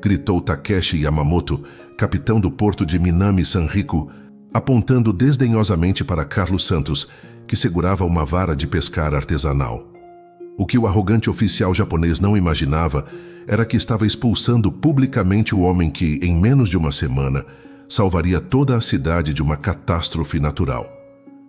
gritou Takeshi Yamamoto, capitão do porto de Minami Sanriku, apontando desdenhosamente para Carlos Santos, que segurava uma vara de pescar artesanal. O que o arrogante oficial japonês não imaginava era que estava expulsando publicamente o homem que, em menos de uma semana, salvaria toda a cidade de uma catástrofe natural.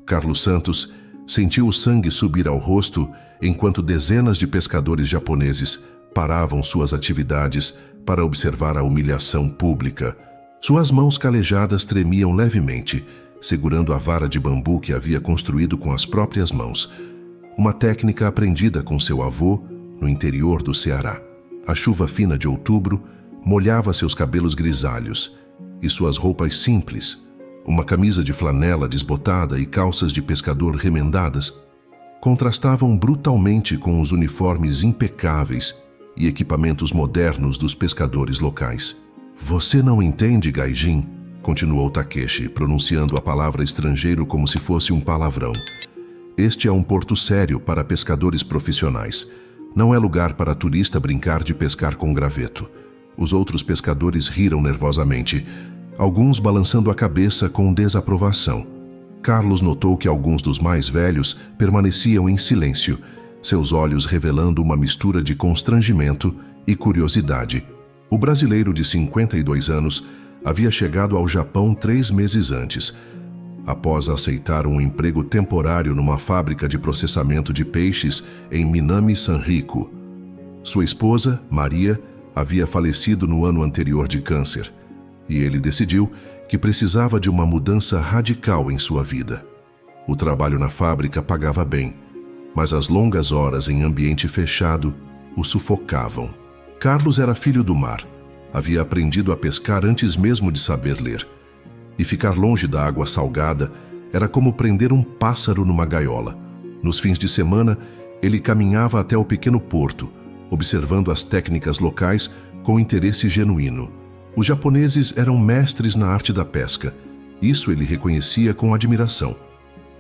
Carlos Santos sentiu o sangue subir ao rosto enquanto dezenas de pescadores japoneses paravam suas atividades para observar a humilhação pública. Suas mãos calejadas tremiam levemente, segurando a vara de bambu que havia construído com as próprias mãos, uma técnica aprendida com seu avô no interior do Ceará. A chuva fina de outubro molhava seus cabelos grisalhos e suas roupas simples, uma camisa de flanela desbotada e calças de pescador remendadas, contrastavam brutalmente com os uniformes impecáveis e equipamentos modernos dos pescadores locais. "Você não entende, Gaijin?", continuou Takeshi, pronunciando a palavra estrangeiro como se fosse um palavrão. "Este é um porto sério para pescadores profissionais. Não é lugar para turista brincar de pescar com graveto." Os outros pescadores riram nervosamente, alguns balançando a cabeça com desaprovação. Carlos notou que alguns dos mais velhos permaneciam em silêncio, seus olhos revelando uma mistura de constrangimento e curiosidade. O brasileiro de 52 anos havia chegado ao Japão 3 meses antes, após aceitar um emprego temporário numa fábrica de processamento de peixes em Minami Sanriku. Sua esposa, Maria, havia falecido no ano anterior de câncer, e ele decidiu que precisava de uma mudança radical em sua vida. O trabalho na fábrica pagava bem, mas as longas horas em ambiente fechado o sufocavam. Carlos era filho do mar, havia aprendido a pescar antes mesmo de saber ler, e ficar longe da água salgada era como prender um pássaro numa gaiola. Nos fins de semana, ele caminhava até o pequeno porto, observando as técnicas locais com interesse genuíno. Os japoneses eram mestres na arte da pesca, isso ele reconhecia com admiração.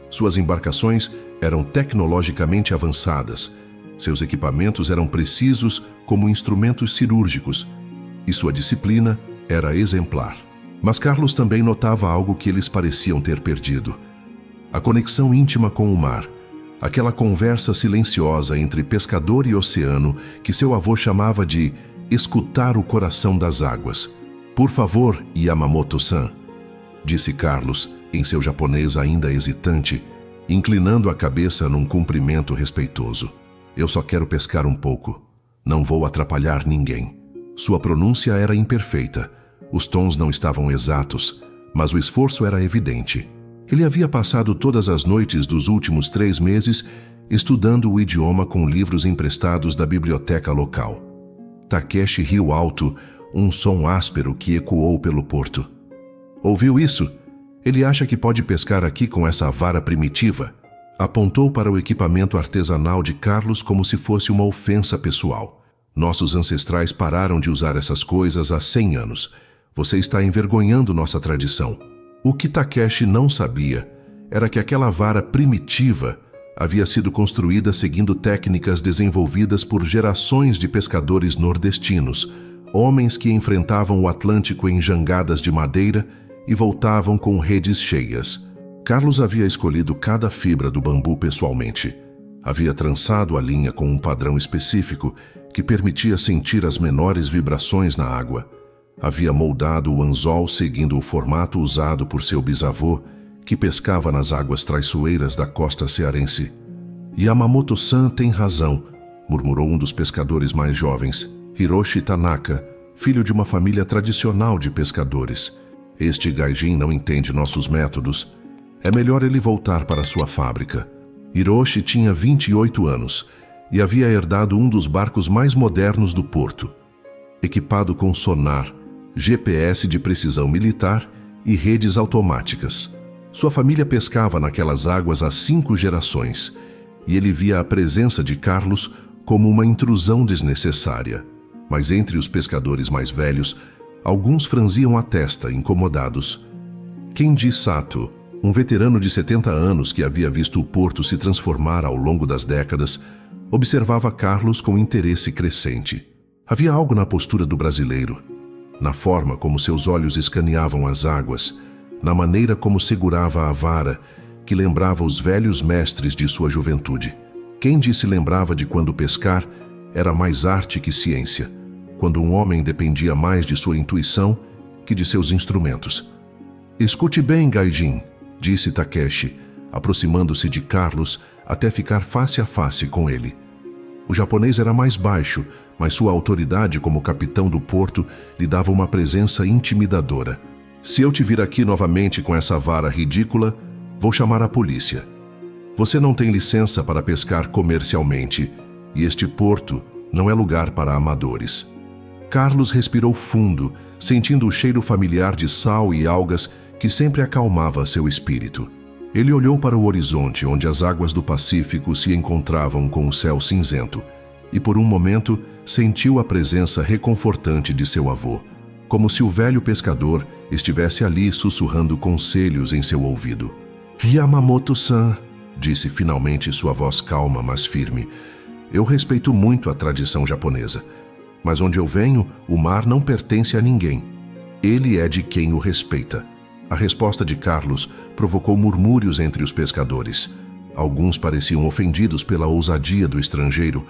Suas embarcações eram tecnologicamente avançadas, seus equipamentos eram precisos como instrumentos cirúrgicos, e sua disciplina era exemplar. Mas Carlos também notava algo que eles pareciam ter perdido: a conexão íntima com o mar, aquela conversa silenciosa entre pescador e oceano que seu avô chamava de escutar o coração das águas. "Por favor, Yamamoto-san", disse Carlos, em seu japonês ainda hesitante, inclinando a cabeça num cumprimento respeitoso. "Eu só quero pescar um pouco. Não vou atrapalhar ninguém." Sua pronúncia era imperfeita, os tons não estavam exatos, mas o esforço era evidente. Ele havia passado todas as noites dos últimos 3 meses estudando o idioma com livros emprestados da biblioteca local. Takeshi riu alto, um som áspero que ecoou pelo porto. "Ouviu isso? Ele acha que pode pescar aqui com essa vara primitiva?" Apontou para o equipamento artesanal de Carlos como se fosse uma ofensa pessoal. "Nossos ancestrais pararam de usar essas coisas há 100 anos. Você está envergonhando nossa tradição." O que Takeshi não sabia era que aquela vara primitiva havia sido construída seguindo técnicas desenvolvidas por gerações de pescadores nordestinos, homens que enfrentavam o Atlântico em jangadas de madeira e voltavam com redes cheias. Carlos havia escolhido cada fibra do bambu pessoalmente. Havia trançado a linha com um padrão específico que permitia sentir as menores vibrações na água. Havia moldado o anzol seguindo o formato usado por seu bisavô, que pescava nas águas traiçoeiras da costa cearense. "Yamamoto-san tem razão", murmurou um dos pescadores mais jovens, Hiroshi Tanaka, filho de uma família tradicional de pescadores. "Este gaijin não entende nossos métodos. É melhor ele voltar para sua fábrica." Hiroshi tinha 28 anos e havia herdado um dos barcos mais modernos do porto, equipado com sonar, GPS de precisão militar e redes automáticas. Sua família pescava naquelas águas há 5 gerações, e ele via a presença de Carlos como uma intrusão desnecessária. Mas entre os pescadores mais velhos, alguns franziam a testa, incomodados. Kenji Sato, um veterano de 70 anos que havia visto o porto se transformar ao longo das décadas, observava Carlos com interesse crescente. Havia algo na postura do brasileiro. na forma como seus olhos escaneavam as águas, na maneira como segurava a vara, que lembrava os velhos mestres de sua juventude. Candy se lembrava de quando pescar era mais arte que ciência, quando um homem dependia mais de sua intuição que de seus instrumentos. Escute bem, Gaijin, disse Takeshi, aproximando-se de Carlos até ficar face a face com ele. O japonês era mais baixo, mas sua autoridade como capitão do porto lhe dava uma presença intimidadora. Se eu te vir aqui novamente com essa vara ridícula, vou chamar a polícia. Você não tem licença para pescar comercialmente, e este porto não é lugar para amadores. Carlos respirou fundo, sentindo o cheiro familiar de sal e algas que sempre acalmava seu espírito. Ele olhou para o horizonte, onde as águas do Pacífico se encontravam com o céu cinzento, e por um momento sentiu a presença reconfortante de seu avô, como se o velho pescador estivesse ali sussurrando conselhos em seu ouvido. Yamamoto-san, disse finalmente sua voz calma, mas firme, eu respeito muito a tradição japonesa, mas onde eu venho, o mar não pertence a ninguém. Ele é de quem o respeita. A resposta de Carlos provocou murmúrios entre os pescadores. Alguns pareciam ofendidos pela ousadia do estrangeiro,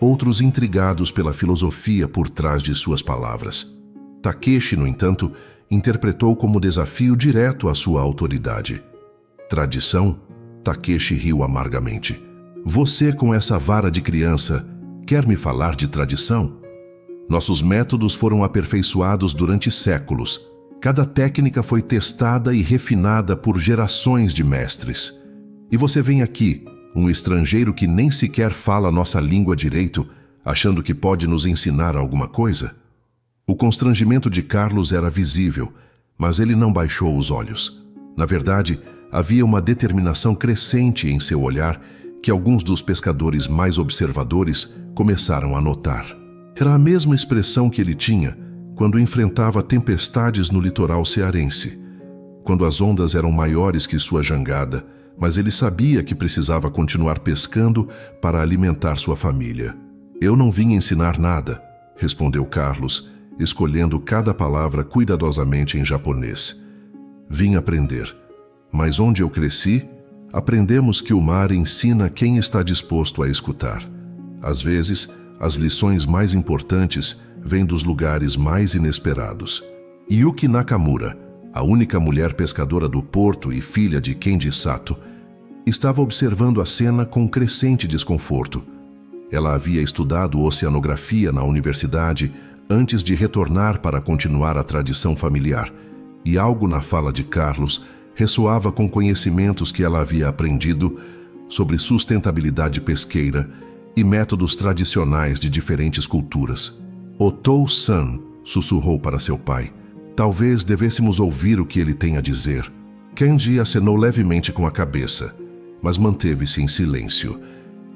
outros intrigados pela filosofia por trás de suas palavras. Takeshi, no entanto, interpretou como desafio direto à sua autoridade. Tradição? Takeshi riu amargamente. Você, com essa vara de criança, quer me falar de tradição? Nossos métodos foram aperfeiçoados durante séculos. Cada técnica foi testada e refinada por gerações de mestres. E você vem aqui, um estrangeiro que nem sequer fala nossa língua direito, achando que pode nos ensinar alguma coisa? O constrangimento de Carlos era visível, mas ele não baixou os olhos. Na verdade, havia uma determinação crescente em seu olhar que alguns dos pescadores mais observadores começaram a notar. Era a mesma expressão que ele tinha quando enfrentava tempestades no litoral cearense, quando as ondas eram maiores que sua jangada, mas ele sabia que precisava continuar pescando para alimentar sua família. Eu não vim ensinar nada, respondeu Carlos, escolhendo cada palavra cuidadosamente em japonês. Vim aprender. Mas onde eu cresci, aprendemos que o mar ensina quem está disposto a escutar. Às vezes, as lições mais importantes vêm dos lugares mais inesperados. Yuki Nakamura, a única mulher pescadora do porto e filha de Kenji Sato, estava observando a cena com crescente desconforto. Ela havia estudado oceanografia na universidade antes de retornar para continuar a tradição familiar, e algo na fala de Carlos ressoava com conhecimentos que ela havia aprendido sobre sustentabilidade pesqueira e métodos tradicionais de diferentes culturas. Otou-san sussurrou para seu pai. Talvez devêssemos ouvir o que ele tem a dizer. Kenji acenou levemente com a cabeça, mas manteve-se em silêncio.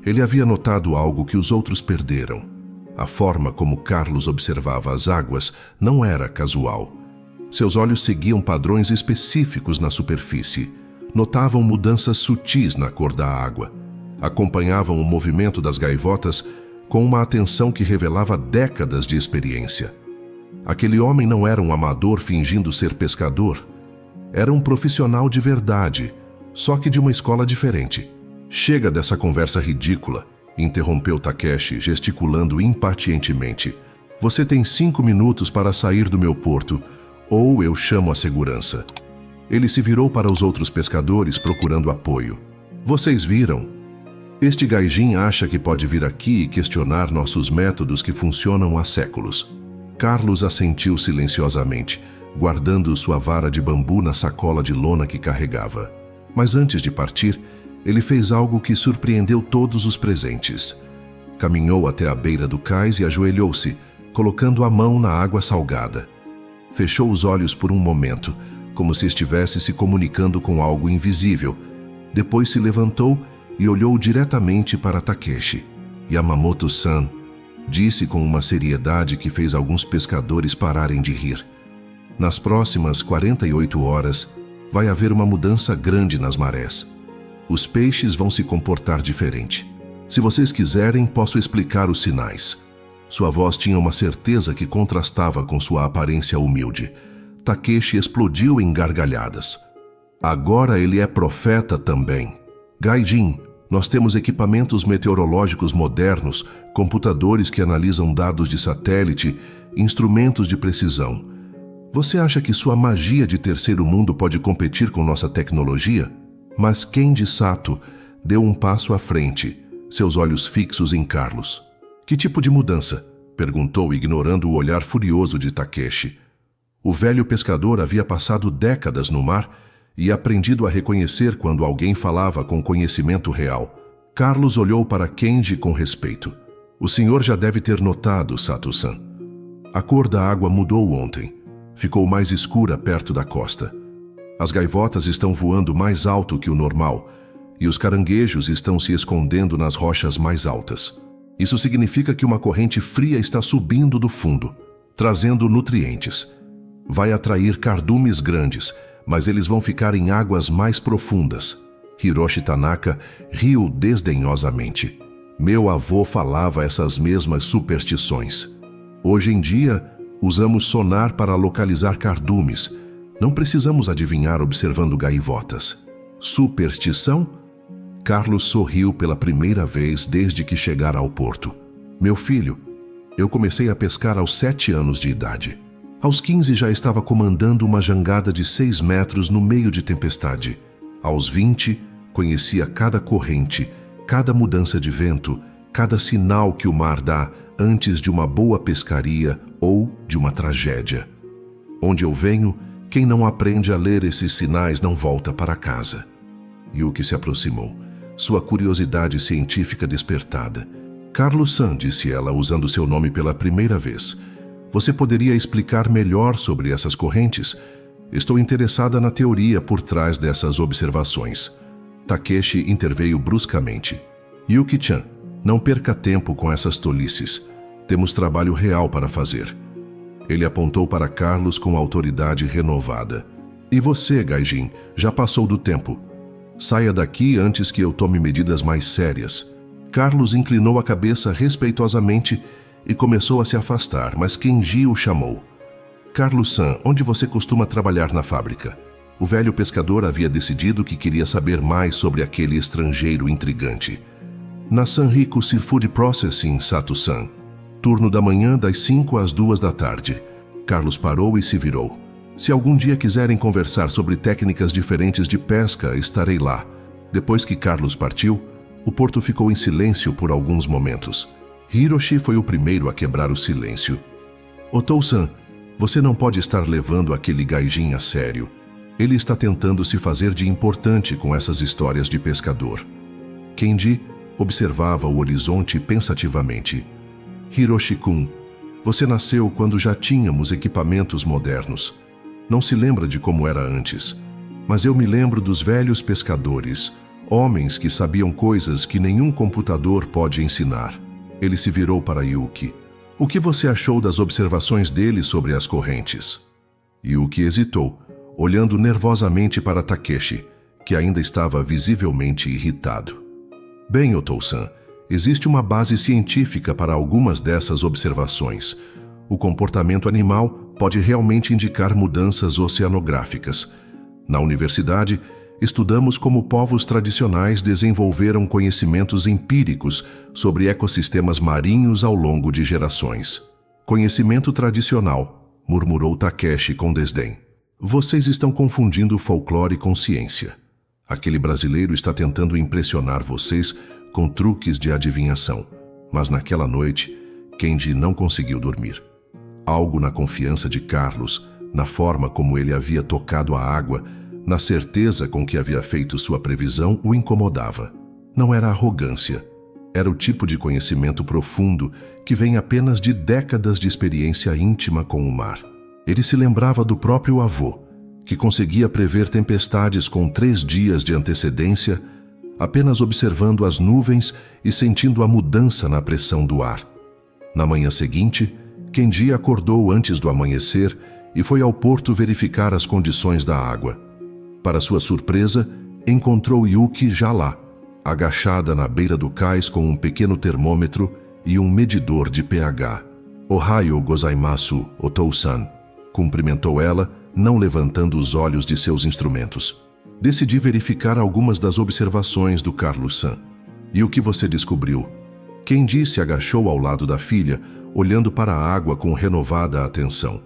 Ele havia notado algo que os outros perderam. A forma como Carlos observava as águas não era casual. Seus olhos seguiam padrões específicos na superfície. Notavam mudanças sutis na cor da água. Acompanhavam o movimento das gaivotas com uma atenção que revelava décadas de experiência. Aquele homem não era um amador fingindo ser pescador. Era um profissional de verdade, só que de uma escola diferente. Chega dessa conversa ridícula, interrompeu Takeshi, gesticulando impacientemente. Você tem 5 minutos para sair do meu porto, ou eu chamo a segurança. Ele se virou para os outros pescadores procurando apoio. Vocês viram? Este gaijin acha que pode vir aqui e questionar nossos métodos que funcionam há séculos. Carlos assentiu silenciosamente, guardando sua vara de bambu na sacola de lona que carregava. Mas antes de partir, ele fez algo que surpreendeu todos os presentes. Caminhou até a beira do cais e ajoelhou-se, colocando a mão na água salgada. Fechou os olhos por um momento, como se estivesse se comunicando com algo invisível. Depois se levantou e olhou diretamente para Takeshi. Yamamoto-san, disse com uma seriedade que fez alguns pescadores pararem de rir. Nas próximas 48 horas, vai haver uma mudança grande nas marés. Os peixes vão se comportar diferente. Se vocês quiserem, posso explicar os sinais. Sua voz tinha uma certeza que contrastava com sua aparência humilde. Takeshi explodiu em gargalhadas. Agora ele é profeta também. Gaijin, nós temos equipamentos meteorológicos modernos, computadores que analisam dados de satélite, instrumentos de precisão. Você acha que sua magia de terceiro mundo pode competir com nossa tecnologia? Mas Kenji Sato deu um passo à frente, seus olhos fixos em Carlos. Que tipo de mudança? Perguntou, ignorando o olhar furioso de Takeshi. O velho pescador havia passado décadas no mar e aprendido a reconhecer quando alguém falava com conhecimento real. Carlos olhou para Kenji com respeito. O senhor já deve ter notado, Sato-san. A cor da água mudou ontem. Ficou mais escura perto da costa. As gaivotas estão voando mais alto que o normal e os caranguejos estão se escondendo nas rochas mais altas. Isso significa que uma corrente fria está subindo do fundo, trazendo nutrientes. Vai atrair cardumes grandes, mas eles vão ficar em águas mais profundas. Hiroshi Tanaka riu desdenhosamente. Meu avô falava essas mesmas superstições. Hoje em dia, usamos sonar para localizar cardumes. Não precisamos adivinhar observando gaivotas. Superstição? Carlos sorriu pela primeira vez desde que chegara ao porto. Meu filho, eu comecei a pescar aos 7 anos de idade. Aos 15 já estava comandando uma jangada de 6 metros no meio de tempestade. Aos 20, conhecia cada corrente, cada mudança de vento, cada sinal que o mar dá antes de uma boa pescaria ou de uma tragédia. Onde eu venho, quem não aprende a ler esses sinais não volta para casa. Yuki se aproximou, sua curiosidade científica despertada. Carlos-san, disse ela, usando seu nome pela primeira vez. Você poderia explicar melhor sobre essas correntes? Estou interessada na teoria por trás dessas observações. Takeshi interveio bruscamente. Yuki-chan, não perca tempo com essas tolices. Temos trabalho real para fazer. Ele apontou para Carlos com autoridade renovada. E você, Gaijin, já passou do tempo. Saia daqui antes que eu tome medidas mais sérias. Carlos inclinou a cabeça respeitosamente e começou a se afastar, mas Kenji o chamou. Carlos-san, onde você costuma trabalhar na fábrica? O velho pescador havia decidido que queria saber mais sobre aquele estrangeiro intrigante. Na Sanrico Seafood Processing, Sato-san. Turno da manhã das 5 às 2 da tarde. Carlos parou e se virou. Se algum dia quiserem conversar sobre técnicas diferentes de pesca, estarei lá. Depois que Carlos partiu, o porto ficou em silêncio por alguns momentos. Hiroshi foi o primeiro a quebrar o silêncio. Otou-san, você não pode estar levando aquele gaijin a sério. Ele está tentando se fazer de importante com essas histórias de pescador. Kenji observava o horizonte pensativamente. Hiroshi-kun, você nasceu quando já tínhamos equipamentos modernos. Não se lembra de como era antes, mas eu me lembro dos velhos pescadores, homens que sabiam coisas que nenhum computador pode ensinar. Ele se virou para Yuki. O que você achou das observações dele sobre as correntes? Yuki hesitou, olhando nervosamente para Takeshi, que ainda estava visivelmente irritado. Bem, Otou-san, existe uma base científica para algumas dessas observações. O comportamento animal pode realmente indicar mudanças oceanográficas. Na universidade, estudamos como povos tradicionais desenvolveram conhecimentos empíricos sobre ecossistemas marinhos ao longo de gerações. Conhecimento tradicional, murmurou Takeshi com desdém. Vocês estão confundindo folclore com ciência. Aquele brasileiro está tentando impressionar vocês com truques de adivinhação. Mas naquela noite, Kenji não conseguiu dormir. Algo na confiança de Carlos, na forma como ele havia tocado a água, na certeza com que havia feito sua previsão, o incomodava. Não era arrogância. Era o tipo de conhecimento profundo que vem apenas de décadas de experiência íntima com o mar. Ele se lembrava do próprio avô, que conseguia prever tempestades com 3 dias de antecedência, apenas observando as nuvens e sentindo a mudança na pressão do ar. Na manhã seguinte, Kenji acordou antes do amanhecer e foi ao porto verificar as condições da água. Para sua surpresa, encontrou Yuki já lá, agachada na beira do cais com um pequeno termômetro e um medidor de pH. Ohayou gozaimasu, Otou-san, cumprimentou ela, não levantando os olhos de seus instrumentos. Decidi verificar algumas das observações do Carlos-san. E o que você descobriu? Kendi se agachou ao lado da filha, olhando para a água com renovada atenção.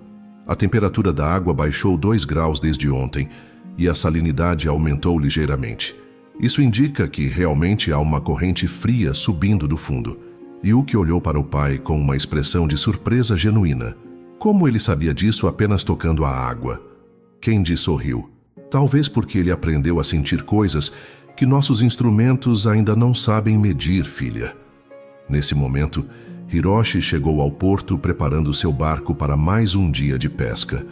A temperatura da água baixou 2 graus desde ontem e a salinidade aumentou ligeiramente. Isso indica que realmente há uma corrente fria subindo do fundo. Yuki olhou para o pai com uma expressão de surpresa genuína. Como ele sabia disso apenas tocando a água? Kendi sorriu. Talvez porque ele aprendeu a sentir coisas que nossos instrumentos ainda não sabem medir, filha. Nesse momento, Hiroshi chegou ao porto preparando seu barco para mais um dia de pesca.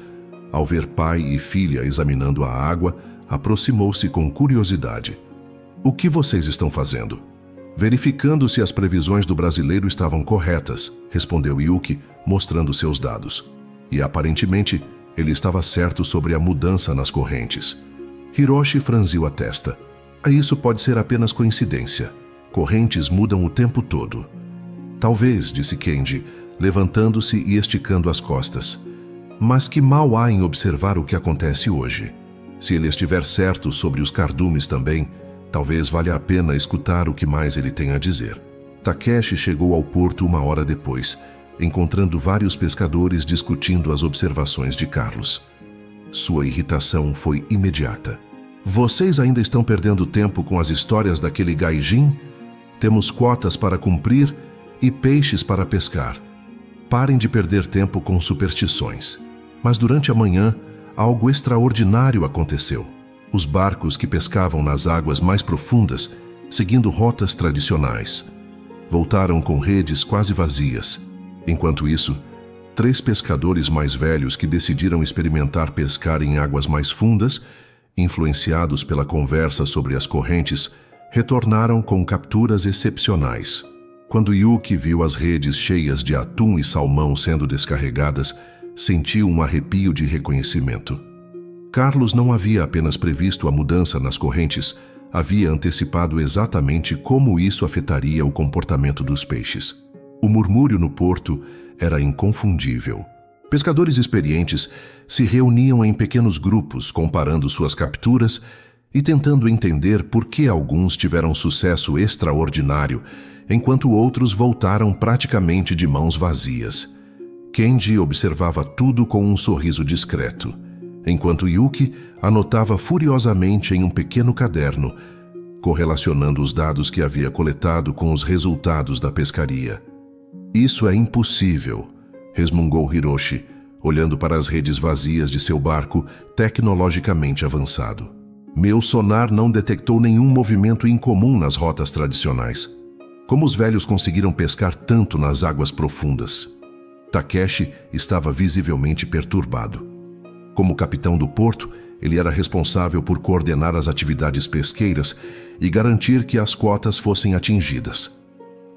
Ao ver pai e filha examinando a água, aproximou-se com curiosidade. O que vocês estão fazendo? Verificando se as previsões do brasileiro estavam corretas, respondeu Yuki, mostrando seus dados. E aparentemente, ele estava certo sobre a mudança nas correntes. Hiroshi franziu a testa. Isso pode ser apenas coincidência. Correntes mudam o tempo todo. Talvez, disse Kendi, levantando-se e esticando as costas. Mas que mal há em observar o que acontece hoje? Se ele estiver certo sobre os cardumes também, talvez valha a pena escutar o que mais ele tem a dizer. Takeshi chegou ao porto 1 hora depois, encontrando vários pescadores discutindo as observações de Carlos. Sua irritação foi imediata. Vocês ainda estão perdendo tempo com as histórias daquele gaijin? Temos quotas para cumprir e peixes para pescar. Parem de perder tempo com superstições. Mas durante a manhã, algo extraordinário aconteceu. Os barcos que pescavam nas águas mais profundas, seguindo rotas tradicionais, voltaram com redes quase vazias. Enquanto isso, 3 pescadores mais velhos que decidiram experimentar pescar em águas mais fundas, influenciados pela conversa sobre as correntes, retornaram com capturas excepcionais. Quando Yuki viu as redes cheias de atum e salmão sendo descarregadas, sentiu um arrepio de reconhecimento. Carlos não havia apenas previsto a mudança nas correntes, havia antecipado exatamente como isso afetaria o comportamento dos peixes. O murmúrio no porto era inconfundível. Pescadores experientes se reuniam em pequenos grupos, comparando suas capturas e tentando entender por que alguns tiveram sucesso extraordinário, enquanto outros voltaram praticamente de mãos vazias. Kendi observava tudo com um sorriso discreto, enquanto Yuki anotava furiosamente em um pequeno caderno, correlacionando os dados que havia coletado com os resultados da pescaria. Isso é impossível, resmungou Hiroshi, olhando para as redes vazias de seu barco tecnologicamente avançado. Meu sonar não detectou nenhum movimento incomum nas rotas tradicionais. Como os velhos conseguiram pescar tanto nas águas profundas? Takeshi estava visivelmente perturbado. Como capitão do porto, ele era responsável por coordenar as atividades pesqueiras e garantir que as cotas fossem atingidas.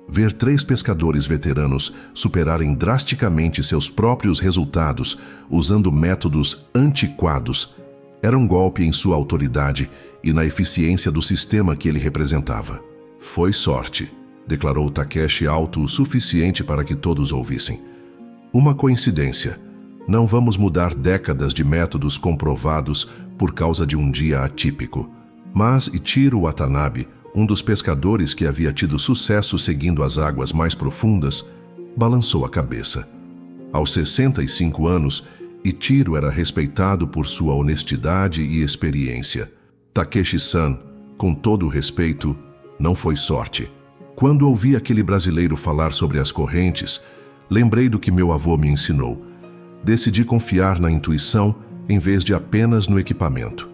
Ver 3 pescadores veteranos superarem drasticamente seus próprios resultados usando métodos antiquados era um golpe em sua autoridade e na eficiência do sistema que ele representava. Foi sorte, declarou Takeshi alto o suficiente para que todos ouvissem. Uma coincidência. Não vamos mudar décadas de métodos comprovados por causa de um dia atípico. Mas Ichiro Watanabe, um dos pescadores que havia tido sucesso seguindo as águas mais profundas, balançou a cabeça. Aos 65 anos, Ichiro era respeitado por sua honestidade e experiência. Takeshi-san, com todo o respeito, não foi sorte. Quando ouvi aquele brasileiro falar sobre as correntes, lembrei do que meu avô me ensinou. Decidi confiar na intuição em vez de apenas no equipamento.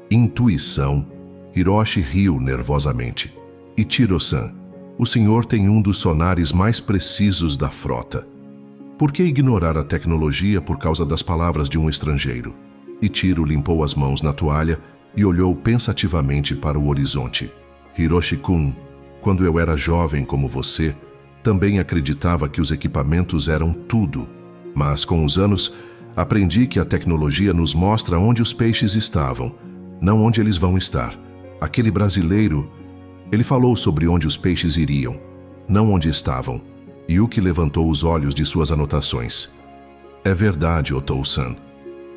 Intuição? Hiroshi riu nervosamente. Ichiro-san, o senhor tem um dos sonares mais precisos da frota. Por que ignorar a tecnologia por causa das palavras de um estrangeiro? Ichiro limpou as mãos na toalha e olhou pensativamente para o horizonte. Hiroshi-kun, quando eu era jovem como você, também acreditava que os equipamentos eram tudo. Mas, com os anos, aprendi que a tecnologia nos mostra onde os peixes estavam, não onde eles vão estar. Aquele brasileiro, ele falou sobre onde os peixes iriam, não onde estavam. Yuki levantou os olhos de suas anotações. É verdade, Otou-san.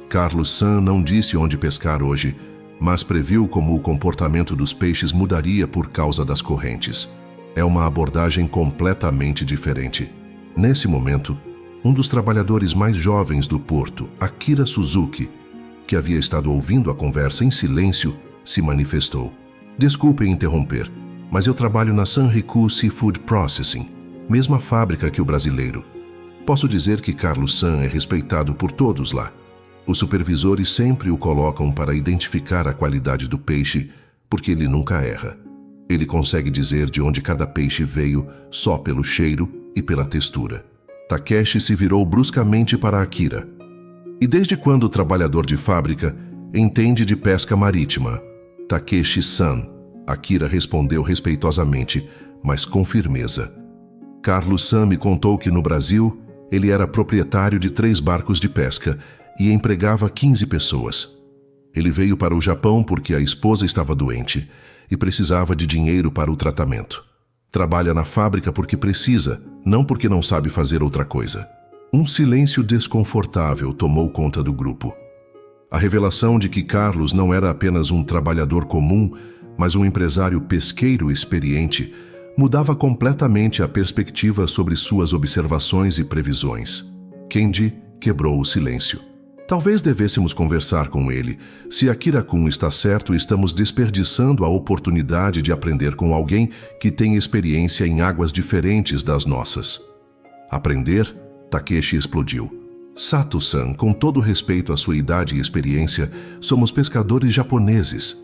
Carlos-san não disse onde pescar hoje, mas previu como o comportamento dos peixes mudaria por causa das correntes. É uma abordagem completamente diferente. Nesse momento, um dos trabalhadores mais jovens do porto, Akira Suzuki, que havia estado ouvindo a conversa em silêncio, se manifestou. Desculpem interromper, mas eu trabalho na Sanriku Seafood Processing, mesma fábrica que o brasileiro. Posso dizer que Carlos-san é respeitado por todos lá. Os supervisores sempre o colocam para identificar a qualidade do peixe, porque ele nunca erra. Ele consegue dizer de onde cada peixe veio só pelo cheiro e pela textura. Takeshi se virou bruscamente para Akira. E desde quando o trabalhador de fábrica entende de pesca marítima? Takeshi-san, Akira respondeu respeitosamente, mas com firmeza. Carlos-san me contou que no Brasil ele era proprietário de 3 barcos de pesca e empregava 15 pessoas. Ele veio para o Japão porque a esposa estava doente e precisava de dinheiro para o tratamento. Trabalha na fábrica porque precisa, não porque não sabe fazer outra coisa. Um silêncio desconfortável tomou conta do grupo. A revelação de que Carlos não era apenas um trabalhador comum, mas um empresário pesqueiro experiente, mudava completamente a perspectiva sobre suas observações e previsões. Kendi quebrou o silêncio. Talvez devêssemos conversar com ele. Se Akira-kun está certo, estamos desperdiçando a oportunidade de aprender com alguém que tem experiência em águas diferentes das nossas. Aprender? Takeshi explodiu. Sato-san, com todo respeito à sua idade e experiência, somos pescadores japoneses.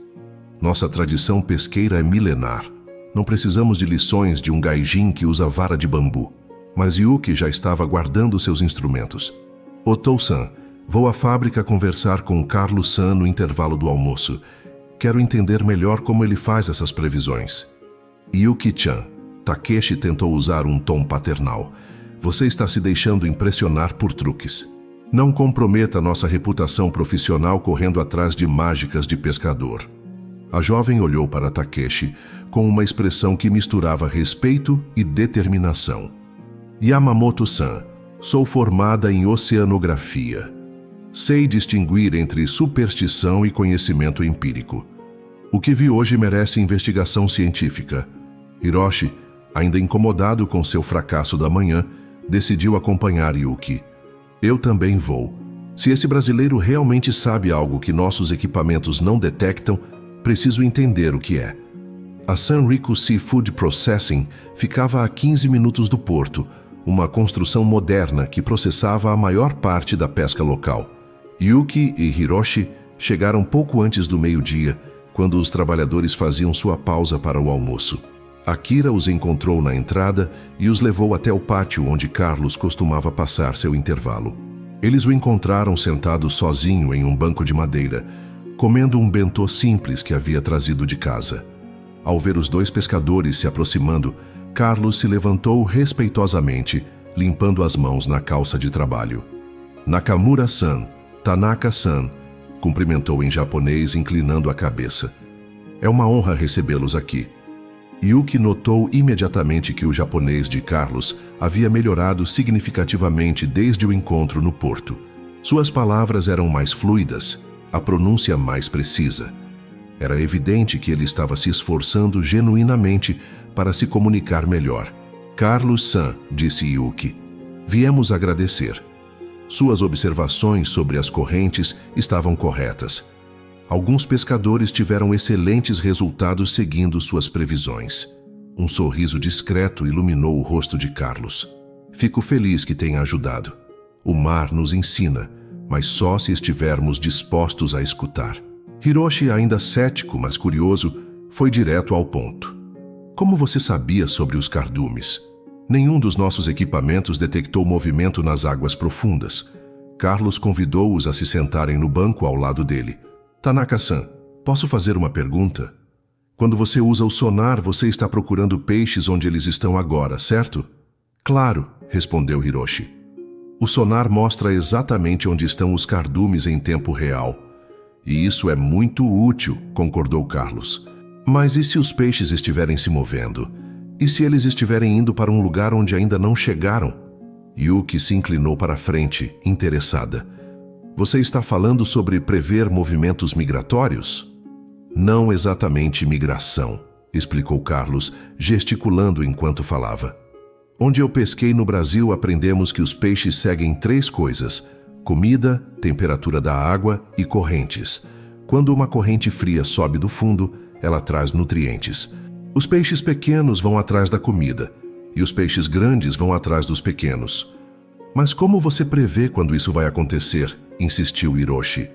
Nossa tradição pesqueira é milenar. Não precisamos de lições de um gaijin que usa vara de bambu. Mas Yuki já estava guardando seus instrumentos. Otou-san, vou à fábrica conversar com Carlos-san no intervalo do almoço. Quero entender melhor como ele faz essas previsões. Yuki-chan, Takeshi tentou usar um tom paternal. Você está se deixando impressionar por truques. Não comprometa nossa reputação profissional correndo atrás de mágicas de pescador. A jovem olhou para Takeshi com uma expressão que misturava respeito e determinação. Yamamoto-san, sou formada em oceanografia. Sei distinguir entre superstição e conhecimento empírico. O que vi hoje merece investigação científica. Hiroshi, ainda incomodado com seu fracasso da manhã, decidiu acompanhar Yuki. Eu também vou. Se esse brasileiro realmente sabe algo que nossos equipamentos não detectam, preciso entender o que é. A Sanriku Seafood Processing ficava a 15 minutos do porto, uma construção moderna que processava a maior parte da pesca local. Yuki e Hiroshi chegaram pouco antes do meio-dia, quando os trabalhadores faziam sua pausa para o almoço. Akira os encontrou na entrada e os levou até o pátio onde Carlos costumava passar seu intervalo. Eles o encontraram sentado sozinho em um banco de madeira, comendo um bentô simples que havia trazido de casa. Ao ver os 2 pescadores se aproximando, Carlos se levantou respeitosamente, limpando as mãos na calça de trabalho. Nakamura-san, Tanaka-san, cumprimentou em japonês, inclinando a cabeça. É uma honra recebê-los aqui. Yuki notou imediatamente que o japonês de Carlos havia melhorado significativamente desde o encontro no porto. Suas palavras eram mais fluidas, a pronúncia mais precisa. Era evidente que ele estava se esforçando genuinamente para se comunicar melhor. Carlos-san, disse Yuki, viemos agradecer. Suas observações sobre as correntes estavam corretas. Alguns pescadores tiveram excelentes resultados seguindo suas previsões. Um sorriso discreto iluminou o rosto de Carlos. Fico feliz que tenha ajudado. O mar nos ensina, mas só se estivermos dispostos a escutar. Hiroshi, ainda cético, mas curioso, foi direto ao ponto. Como você sabia sobre os cardumes? Nenhum dos nossos equipamentos detectou movimento nas águas profundas. Carlos convidou-os a se sentarem no banco ao lado dele. Tanaka-san, posso fazer uma pergunta? Quando você usa o sonar, você está procurando peixes onde eles estão agora, certo? Claro, respondeu Hiroshi. O sonar mostra exatamente onde estão os cardumes em tempo real. E isso é muito útil, concordou Carlos. Mas e se os peixes estiverem se movendo? E se eles estiverem indo para um lugar onde ainda não chegaram? Yuki se inclinou para a frente, interessada. Você está falando sobre prever movimentos migratórios? Não exatamente migração, explicou Carlos, gesticulando enquanto falava. Onde eu pesquei no Brasil, aprendemos que os peixes seguem 3 coisas: comida, temperatura da água e correntes. Quando uma corrente fria sobe do fundo, ela traz nutrientes. Os peixes pequenos vão atrás da comida, e os peixes grandes vão atrás dos pequenos. Mas como você prevê quando isso vai acontecer? Insistiu Hiroshi.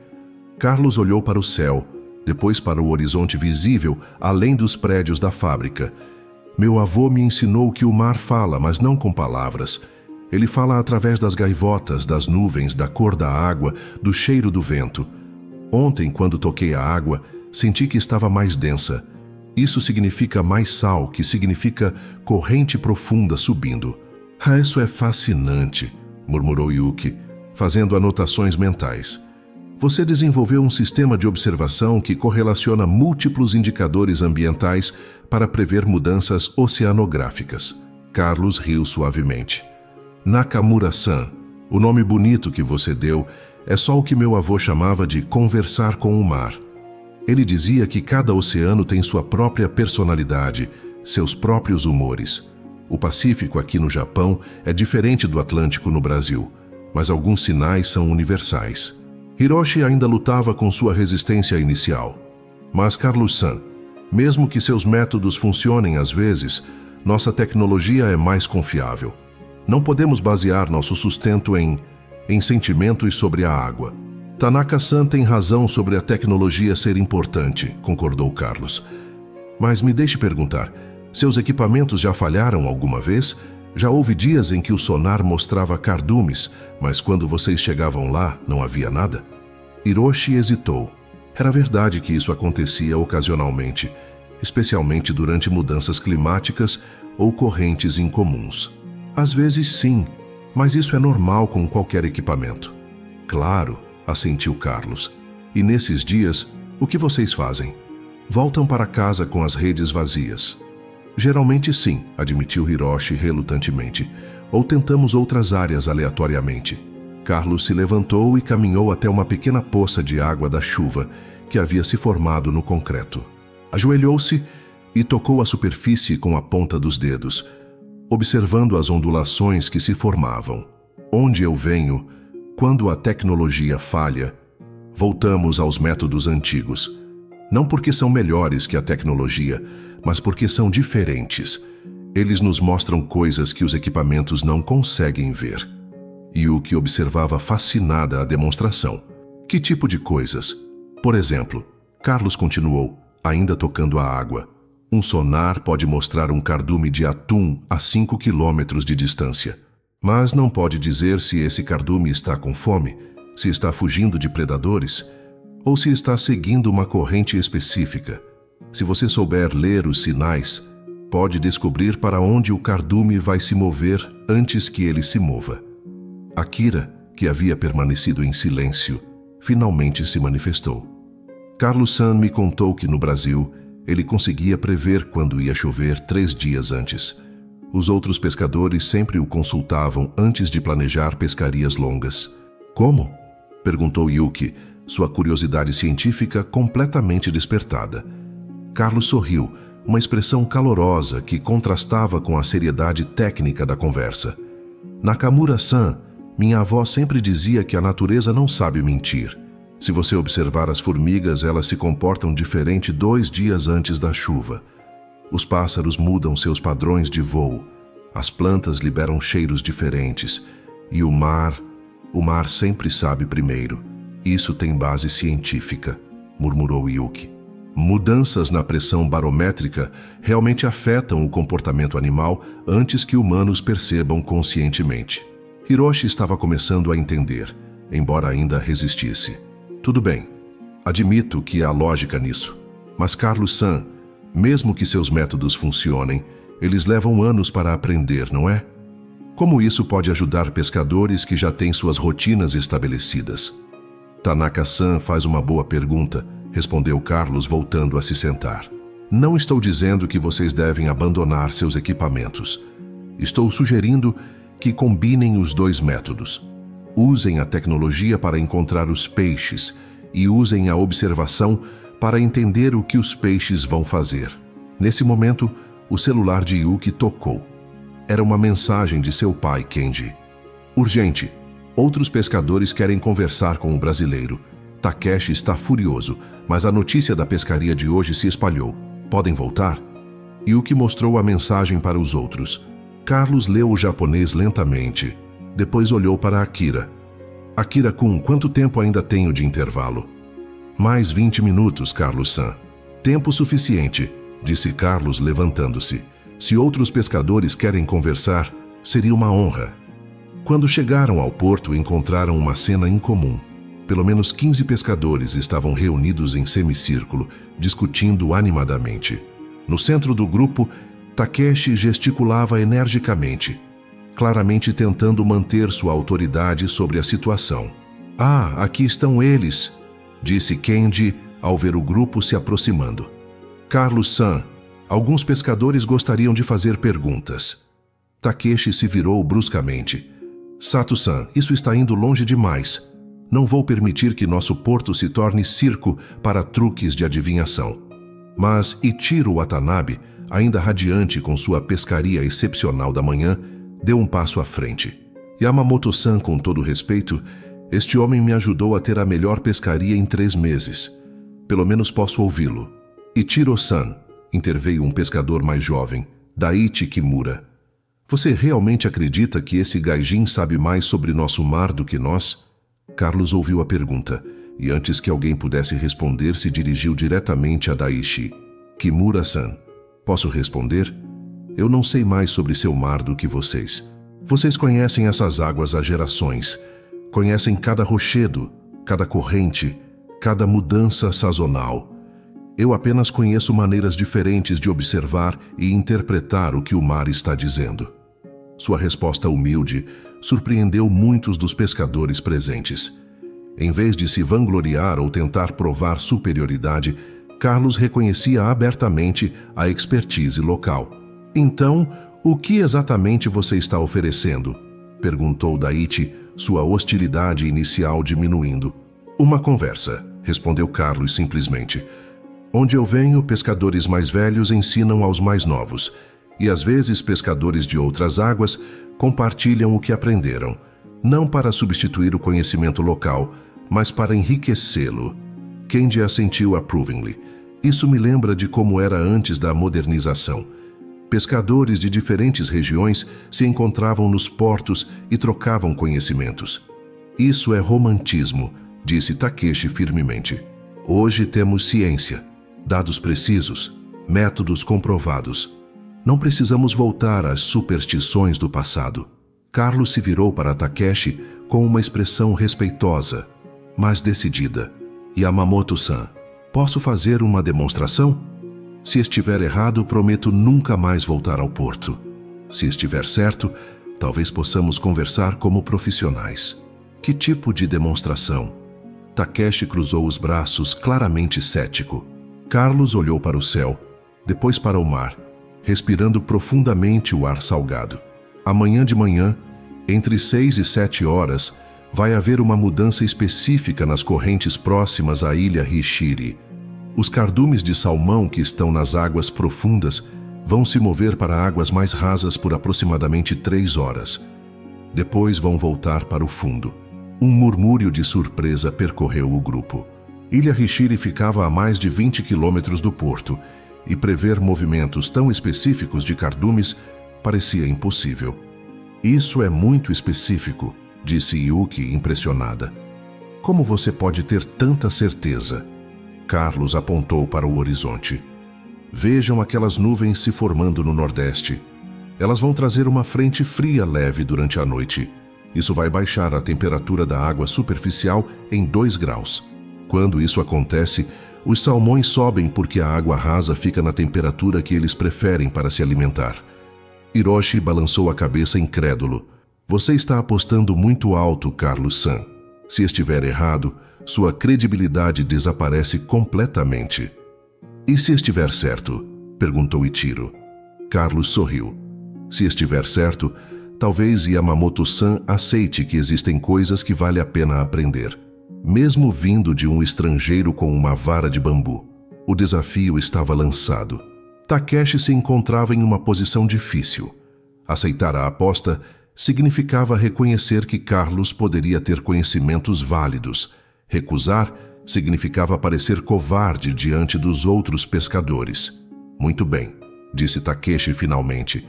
Carlos olhou para o céu, depois para o horizonte visível, além dos prédios da fábrica. Meu avô me ensinou que o mar fala, mas não com palavras. Ele fala através das gaivotas, das nuvens, da cor da água, do cheiro do vento. Ontem, quando toquei a água, senti que estava mais densa. Isso significa mais sal, que significa corrente profunda subindo. Ah, isso é fascinante, murmurou Yuki, fazendo anotações mentais. Você desenvolveu um sistema de observação que correlaciona múltiplos indicadores ambientais para prever mudanças oceanográficas. Carlos riu suavemente. Nakamura-san, o nome bonito que você deu, é só o que meu avô chamava de conversar com o mar. Ele dizia que cada oceano tem sua própria personalidade, seus próprios humores. O Pacífico aqui no Japão é diferente do Atlântico no Brasil, mas alguns sinais são universais. Hiroshi ainda lutava com sua resistência inicial. Mas Carlos-san, mesmo que seus métodos funcionem às vezes, nossa tecnologia é mais confiável. Não podemos basear nosso sustento em sentimentos sobre a água. Tanaka-san tem razão sobre a tecnologia ser importante, concordou Carlos. Mas me deixe perguntar, seus equipamentos já falharam alguma vez? Já houve dias em que o sonar mostrava cardumes, mas quando vocês chegavam lá, não havia nada? Hiroshi hesitou. Era verdade que isso acontecia ocasionalmente, especialmente durante mudanças climáticas ou correntes incomuns. Às vezes sim, mas isso é normal com qualquer equipamento. Claro, assentiu Carlos. E nesses dias, o que vocês fazem? Voltam para casa com as redes vazias. Geralmente sim, admitiu Hiroshi relutantemente. Ou tentamos outras áreas aleatoriamente. Carlos se levantou e caminhou até uma pequena poça de água da chuva que havia se formado no concreto. Ajoelhou-se e tocou a superfície com a ponta dos dedos, observando as ondulações que se formavam. Onde eu venho, quando a tecnologia falha, voltamos aos métodos antigos. Não porque são melhores que a tecnologia, mas porque são diferentes. Eles nos mostram coisas que os equipamentos não conseguem ver. Yuki observava fascinada a demonstração. Que tipo de coisas? Por exemplo, Carlos continuou, ainda tocando a água. Um sonar pode mostrar um cardume de atum a 5 quilômetros de distância. Mas não pode dizer se esse cardume está com fome, se está fugindo de predadores, ou se está seguindo uma corrente específica. Se você souber ler os sinais, pode descobrir para onde o cardume vai se mover antes que ele se mova. Akira, que havia permanecido em silêncio, finalmente se manifestou. Carlos-san me contou que no Brasil, ele conseguia prever quando ia chover 3 dias antes. Os outros pescadores sempre o consultavam antes de planejar pescarias longas. Como? Perguntou Yuki, sua curiosidade científica completamente despertada. Carlos sorriu, uma expressão calorosa que contrastava com a seriedade técnica da conversa. Nakamura-san, minha avó sempre dizia que a natureza não sabe mentir. Se você observar as formigas, elas se comportam diferente 2 dias antes da chuva. Os pássaros mudam seus padrões de voo. As plantas liberam cheiros diferentes. E o mar sempre sabe primeiro. Isso tem base científica, murmurou Yuki. Mudanças na pressão barométrica realmente afetam o comportamento animal antes que humanos percebam conscientemente. Hiroshi estava começando a entender, embora ainda resistisse. Tudo bem, admito que há lógica nisso. Mas Carlos-san, mesmo que seus métodos funcionem, eles levam anos para aprender, não é? Como isso pode ajudar pescadores que já têm suas rotinas estabelecidas? Tanaka-san faz uma boa pergunta, respondeu Carlos voltando a se sentar. Não estou dizendo que vocês devem abandonar seus equipamentos. Estou sugerindo que combinem os dois métodos. Usem a tecnologia para encontrar os peixes e usem a observação para entender o que os peixes vão fazer. Nesse momento, o celular de Yuki tocou. Era uma mensagem de seu pai, Kenji. Urgente! Outros pescadores querem conversar com o brasileiro. Takeshi está furioso, mas a notícia da pescaria de hoje se espalhou. Podem voltar? Yuki mostrou a mensagem para os outros. Carlos leu o japonês lentamente. Depois olhou para Akira. Akira-kun, quanto tempo ainda tenho de intervalo? Mais 20 minutos, Carlos-san. Tempo suficiente, disse Carlos levantando-se. Se outros pescadores querem conversar, seria uma honra. Quando chegaram ao porto, encontraram uma cena incomum. Pelo menos 15 pescadores estavam reunidos em semicírculo, discutindo animadamente. No centro do grupo, Takeshi gesticulava energicamente, claramente tentando manter sua autoridade sobre a situação. Ah, aqui estão eles, disse Kenji ao ver o grupo se aproximando. Carlos-san, alguns pescadores gostariam de fazer perguntas. Takeshi se virou bruscamente. Sato-san, isso está indo longe demais. Não vou permitir que nosso porto se torne circo para truques de adivinhação. Mas Ichiro Watanabe, ainda radiante com sua pescaria excepcional da manhã, deu um passo à frente. Yamamoto-san, com todo respeito, este homem me ajudou a ter a melhor pescaria em 3 meses. Pelo menos posso ouvi-lo. Ichiro-san, interveio um pescador mais jovem, Daichi Kimura. Você realmente acredita que esse gaijin sabe mais sobre nosso mar do que nós? Carlos ouviu a pergunta, e antes que alguém pudesse responder, se dirigiu diretamente a Daichi. Kimura-san, posso responder? Eu não sei mais sobre seu mar do que vocês. Vocês conhecem essas águas há gerações. Conhecem cada rochedo, cada corrente, cada mudança sazonal. Eu apenas conheço maneiras diferentes de observar e interpretar o que o mar está dizendo. Sua resposta humilde surpreendeu muitos dos pescadores presentes. Em vez de se vangloriar ou tentar provar superioridade, Carlos reconhecia abertamente a expertise local. Então, o que exatamente você está oferecendo? Perguntou Daichi, sua hostilidade inicial diminuindo. Uma conversa, respondeu Carlos simplesmente. Onde eu venho, pescadores mais velhos ensinam aos mais novos, e às vezes pescadores de outras águas compartilham o que aprenderam, não para substituir o conhecimento local, mas para enriquecê-lo. Kenji assentiu approvingly. Isso me lembra de como era antes da modernização. Pescadores de diferentes regiões se encontravam nos portos e trocavam conhecimentos. Isso é romantismo, disse Takeshi firmemente. Hoje temos ciência, dados precisos, métodos comprovados. Não precisamos voltar às superstições do passado. Carlos se virou para Takeshi com uma expressão respeitosa, mas decidida. Yamamoto-san, posso fazer uma demonstração? Se estiver errado, prometo nunca mais voltar ao porto. Se estiver certo, talvez possamos conversar como profissionais. Que tipo de demonstração? Takeshi cruzou os braços, claramente cético. Carlos olhou para o céu, depois para o mar, respirando profundamente o ar salgado. Amanhã de manhã, entre 6 e 7 horas, vai haver uma mudança específica nas correntes próximas à ilha Hishiri. Os cardumes de salmão que estão nas águas profundas vão se mover para águas mais rasas por aproximadamente 3 horas. Depois vão voltar para o fundo. Um murmúrio de surpresa percorreu o grupo. Ilha Hishiri ficava a mais de 20 quilômetros do porto, e prever movimentos tão específicos de cardumes parecia impossível. Isso é muito específico, disse Yuki, impressionada. Como você pode ter tanta certeza? Carlos apontou para o horizonte. Vejam aquelas nuvens se formando no nordeste. Elas vão trazer uma frente fria leve durante a noite. Isso vai baixar a temperatura da água superficial em 2 graus. Quando isso acontece, os salmões sobem porque a água rasa fica na temperatura que eles preferem para se alimentar. Hiroshi balançou a cabeça incrédulo. Você está apostando muito alto, Carlos-san. Se estiver errado, sua credibilidade desaparece completamente. E se estiver certo? Perguntou Ichiro. Carlos sorriu. Se estiver certo, talvez Yamamoto-san aceite que existem coisas que vale a pena aprender, mesmo vindo de um estrangeiro com uma vara de bambu. O desafio estava lançado. Takeshi se encontrava em uma posição difícil. Aceitar a aposta significava reconhecer que Carlos poderia ter conhecimentos válidos. Recusar significava parecer covarde diante dos outros pescadores. Muito bem, disse Takeshi finalmente.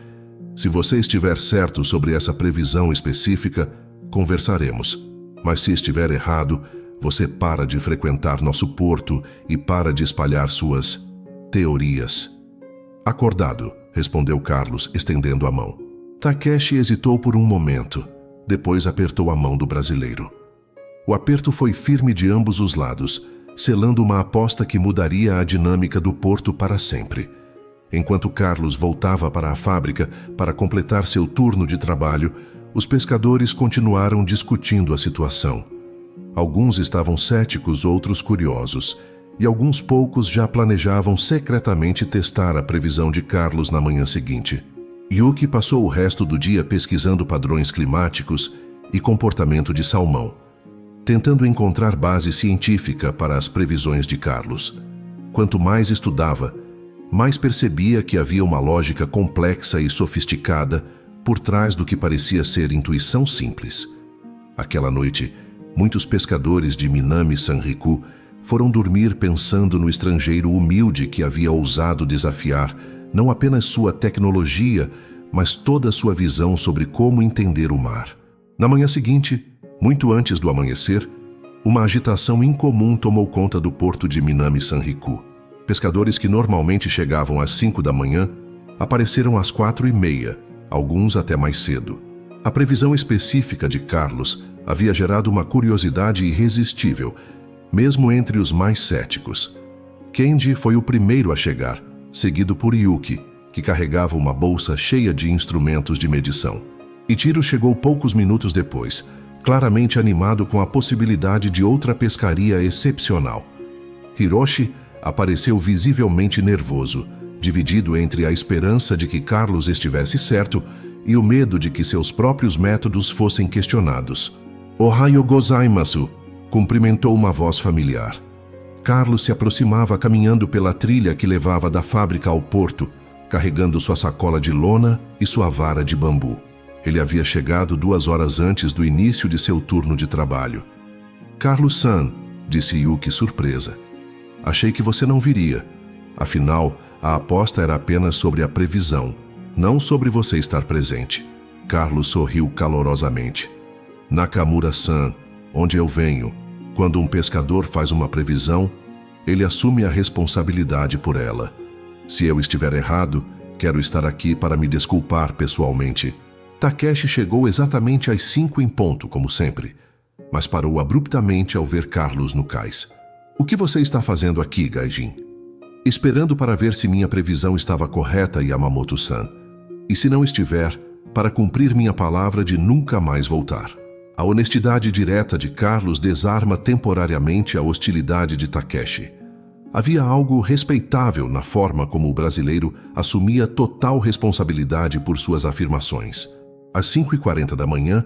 Se você estiver certo sobre essa previsão específica, conversaremos. Mas se estiver errado, você para de frequentar nosso porto e para de espalhar suas teorias. Acordado, respondeu Carlos, estendendo a mão. Takeshi hesitou por um momento. Depois apertou a mão do brasileiro. O aperto foi firme de ambos os lados, selando uma aposta que mudaria a dinâmica do porto para sempre. Enquanto Carlos voltava para a fábrica para completar seu turno de trabalho, os pescadores continuaram discutindo a situação. Alguns estavam céticos, outros curiosos, e alguns poucos já planejavam secretamente testar a previsão de Carlos na manhã seguinte. Yuki passou o resto do dia pesquisando padrões climáticos e comportamento de salmão, tentando encontrar base científica para as previsões de Carlos. Quanto mais estudava, mais percebia que havia uma lógica complexa e sofisticada por trás do que parecia ser intuição simples. Aquela noite, muitos pescadores de Minami Sanriku foram dormir pensando no estrangeiro humilde que havia ousado desafiar não apenas sua tecnologia, mas toda a sua visão sobre como entender o mar. Na manhã seguinte, muito antes do amanhecer, uma agitação incomum tomou conta do porto de Minami Sanriku. Pescadores que normalmente chegavam às 5 da manhã apareceram às 4:30, alguns até mais cedo. A previsão específica de Carlos havia gerado uma curiosidade irresistível, mesmo entre os mais céticos. Kenji foi o primeiro a chegar, seguido por Yuki, que carregava uma bolsa cheia de instrumentos de medição. Ichiro chegou poucos minutos depois, claramente animado com a possibilidade de outra pescaria excepcional. Hiroshi apareceu visivelmente nervoso, dividido entre a esperança de que Carlos estivesse certo e o medo de que seus próprios métodos fossem questionados. "Ohayou gozaimasu", cumprimentou uma voz familiar. Carlos se aproximava caminhando pela trilha que levava da fábrica ao porto, carregando sua sacola de lona e sua vara de bambu. Ele havia chegado 2 horas antes do início de seu turno de trabalho. "Carlos-san", disse Yuki surpresa. "Achei que você não viria. Afinal, a aposta era apenas sobre a previsão, não sobre você estar presente." Carlos sorriu calorosamente. "Nakamura-san, onde eu venho, quando um pescador faz uma previsão, ele assume a responsabilidade por ela. Se eu estiver errado, quero estar aqui para me desculpar pessoalmente." Takeshi chegou exatamente às 5 em ponto, como sempre, mas parou abruptamente ao ver Carlos no cais. "O que você está fazendo aqui, Gaijin?" "Esperando para ver se minha previsão estava correta, Yamamoto-san. E se não estiver, para cumprir minha palavra de nunca mais voltar." A honestidade direta de Carlos desarma temporariamente a hostilidade de Takeshi. Havia algo respeitável na forma como o brasileiro assumia total responsabilidade por suas afirmações. Às 5:40 da manhã,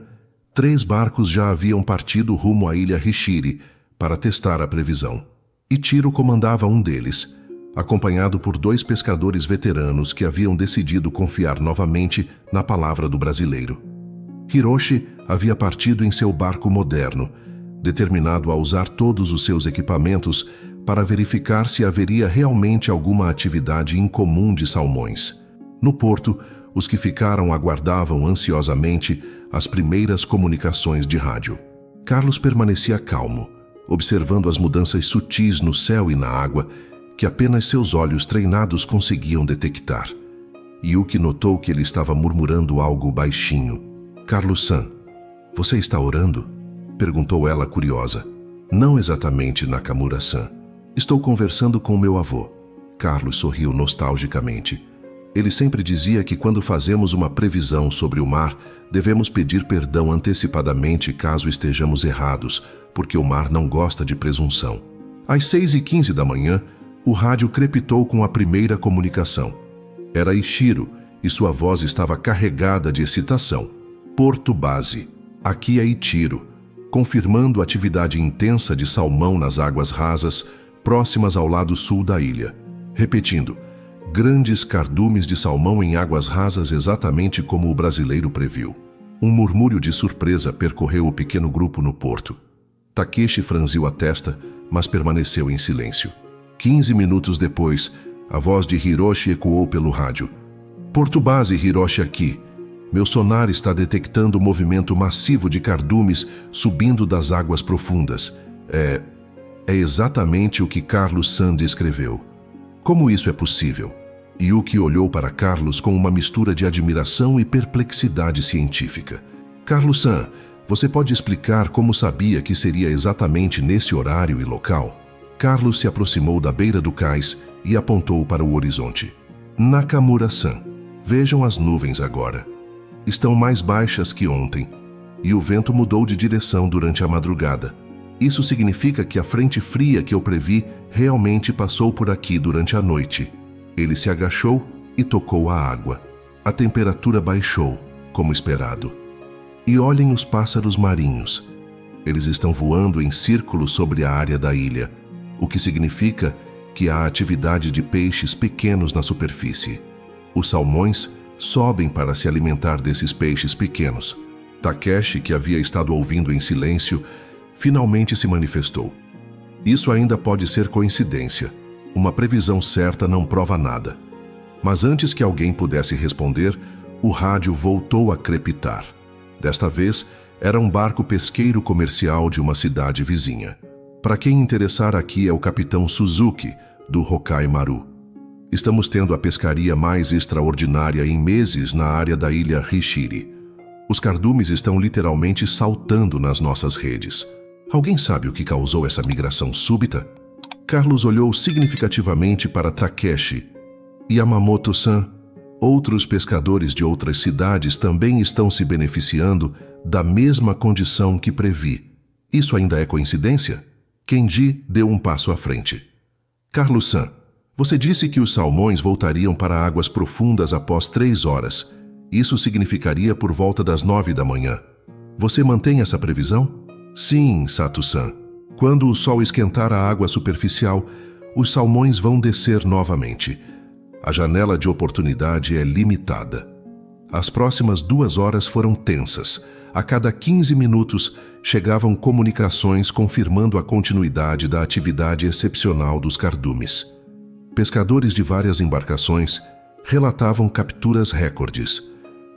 3 barcos já haviam partido rumo à ilha Hishiri para testar a previsão. Ichiro comandava um deles, acompanhado por 2 pescadores veteranos que haviam decidido confiar novamente na palavra do brasileiro. Hiroshi havia partido em seu barco moderno, determinado a usar todos os seus equipamentos para verificar se haveria realmente alguma atividade incomum de salmões. No porto, os que ficaram aguardavam ansiosamente as primeiras comunicações de rádio. Carlos permanecia calmo, observando as mudanças sutis no céu e na água que apenas seus olhos treinados conseguiam detectar. Yuki notou que ele estava murmurando algo baixinho. "Carlos-san, você está orando?" perguntou ela curiosa. "Não exatamente, Nakamura-san. Estou conversando com meu avô." Carlos sorriu nostalgicamente. Ele sempre dizia que quando fazemos uma previsão sobre o mar, devemos pedir perdão antecipadamente caso estejamos errados, porque o mar não gosta de presunção. Às 6:15 da manhã, O rádio crepitou com a primeira comunicação. Era Ichiro, e sua voz estava carregada de excitação. Porto Base. Aqui é Ichiro, confirmando a atividade intensa de salmão nas águas rasas, próximas ao lado sul da ilha. Repetindo, grandes cardumes de salmão em águas rasas exatamente como o brasileiro previu. Um murmúrio de surpresa percorreu o pequeno grupo no porto. Takeshi franziu a testa, mas permaneceu em silêncio. 15 minutos depois, a voz de Hiroshi ecoou pelo rádio. Porto Base, Hiroshi aqui. Meu sonar está detectando um movimento massivo de cardumes subindo das águas profundas. É exatamente o que Carlos-san descreveu. Como isso é possível? Yuki olhou para Carlos com uma mistura de admiração e perplexidade científica. Carlos-san, você pode explicar como sabia que seria exatamente nesse horário e local? Carlos se aproximou da beira do cais e apontou para o horizonte. Nakamura-san, vejam as nuvens agora. Estão mais baixas que ontem, e o vento mudou de direção durante a madrugada. Isso significa que a frente fria que eu previ realmente passou por aqui durante a noite. Ele se agachou e tocou a água. A temperatura baixou, como esperado. E olhem os pássaros marinhos. Eles estão voando em círculo sobre a área da ilha, o que significa que há atividade de peixes pequenos na superfície. Os salmões sobem para se alimentar desses peixes pequenos. Takeshi, que havia estado ouvindo em silêncio, finalmente se manifestou. Isso ainda pode ser coincidência. Uma previsão certa não prova nada. Mas antes que alguém pudesse responder, o rádio voltou a crepitar. Desta vez, era um barco pesqueiro comercial de uma cidade vizinha. Para quem interessar aqui é o capitão Suzuki, do Hokai Maru. Estamos tendo a pescaria mais extraordinária em meses na área da ilha Hishiri. Os cardumes estão literalmente saltando nas nossas redes. Alguém sabe o que causou essa migração súbita? Carlos olhou significativamente para Takeshi. Yamamoto-san, outros pescadores de outras cidades também estão se beneficiando da mesma condição que previ. Isso ainda é coincidência? Kenji deu um passo à frente. Carlos-san, você disse que os salmões voltariam para águas profundas após 3 horas. Isso significaria por volta das 9 da manhã. Você mantém essa previsão? Sim, Sato-san. Quando o sol esquentar a água superficial, os salmões vão descer novamente. A janela de oportunidade é limitada. As próximas 2 horas foram tensas. A cada 15 minutos, chegavam comunicações confirmando a continuidade da atividade excepcional dos cardumes. Pescadores de várias embarcações relatavam capturas recordes,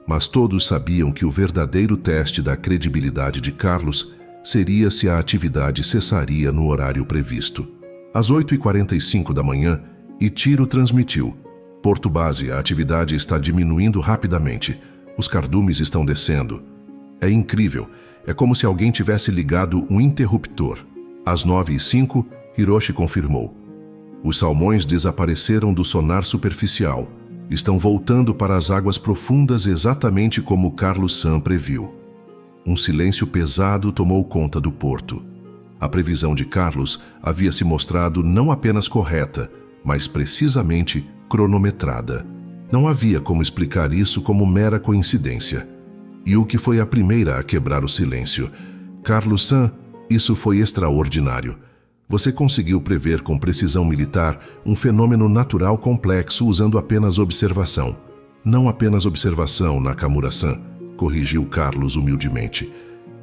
mas todos sabiam que o verdadeiro teste da credibilidade de Carlos seria se a atividade cessaria no horário previsto. Às 8h45 da manhã, Ichiro transmitiu: Porto Base, a atividade está diminuindo rapidamente. Os cardumes estão descendo. É incrível. É como se alguém tivesse ligado um interruptor. Às 9h05, Hiroshi confirmou: os salmões desapareceram do sonar superficial. Estão voltando para as águas profundas exatamente como Carlos-san previu. Um silêncio pesado tomou conta do porto. A previsão de Carlos havia se mostrado não apenas correta, mas precisamente cronometrada. Não havia como explicar isso como mera coincidência. Yuki foi a primeira a quebrar o silêncio. Carlos-san, isso foi extraordinário. Você conseguiu prever com precisão militar um fenômeno natural complexo usando apenas observação. Não apenas observação, Nakamura-san, corrigiu Carlos humildemente.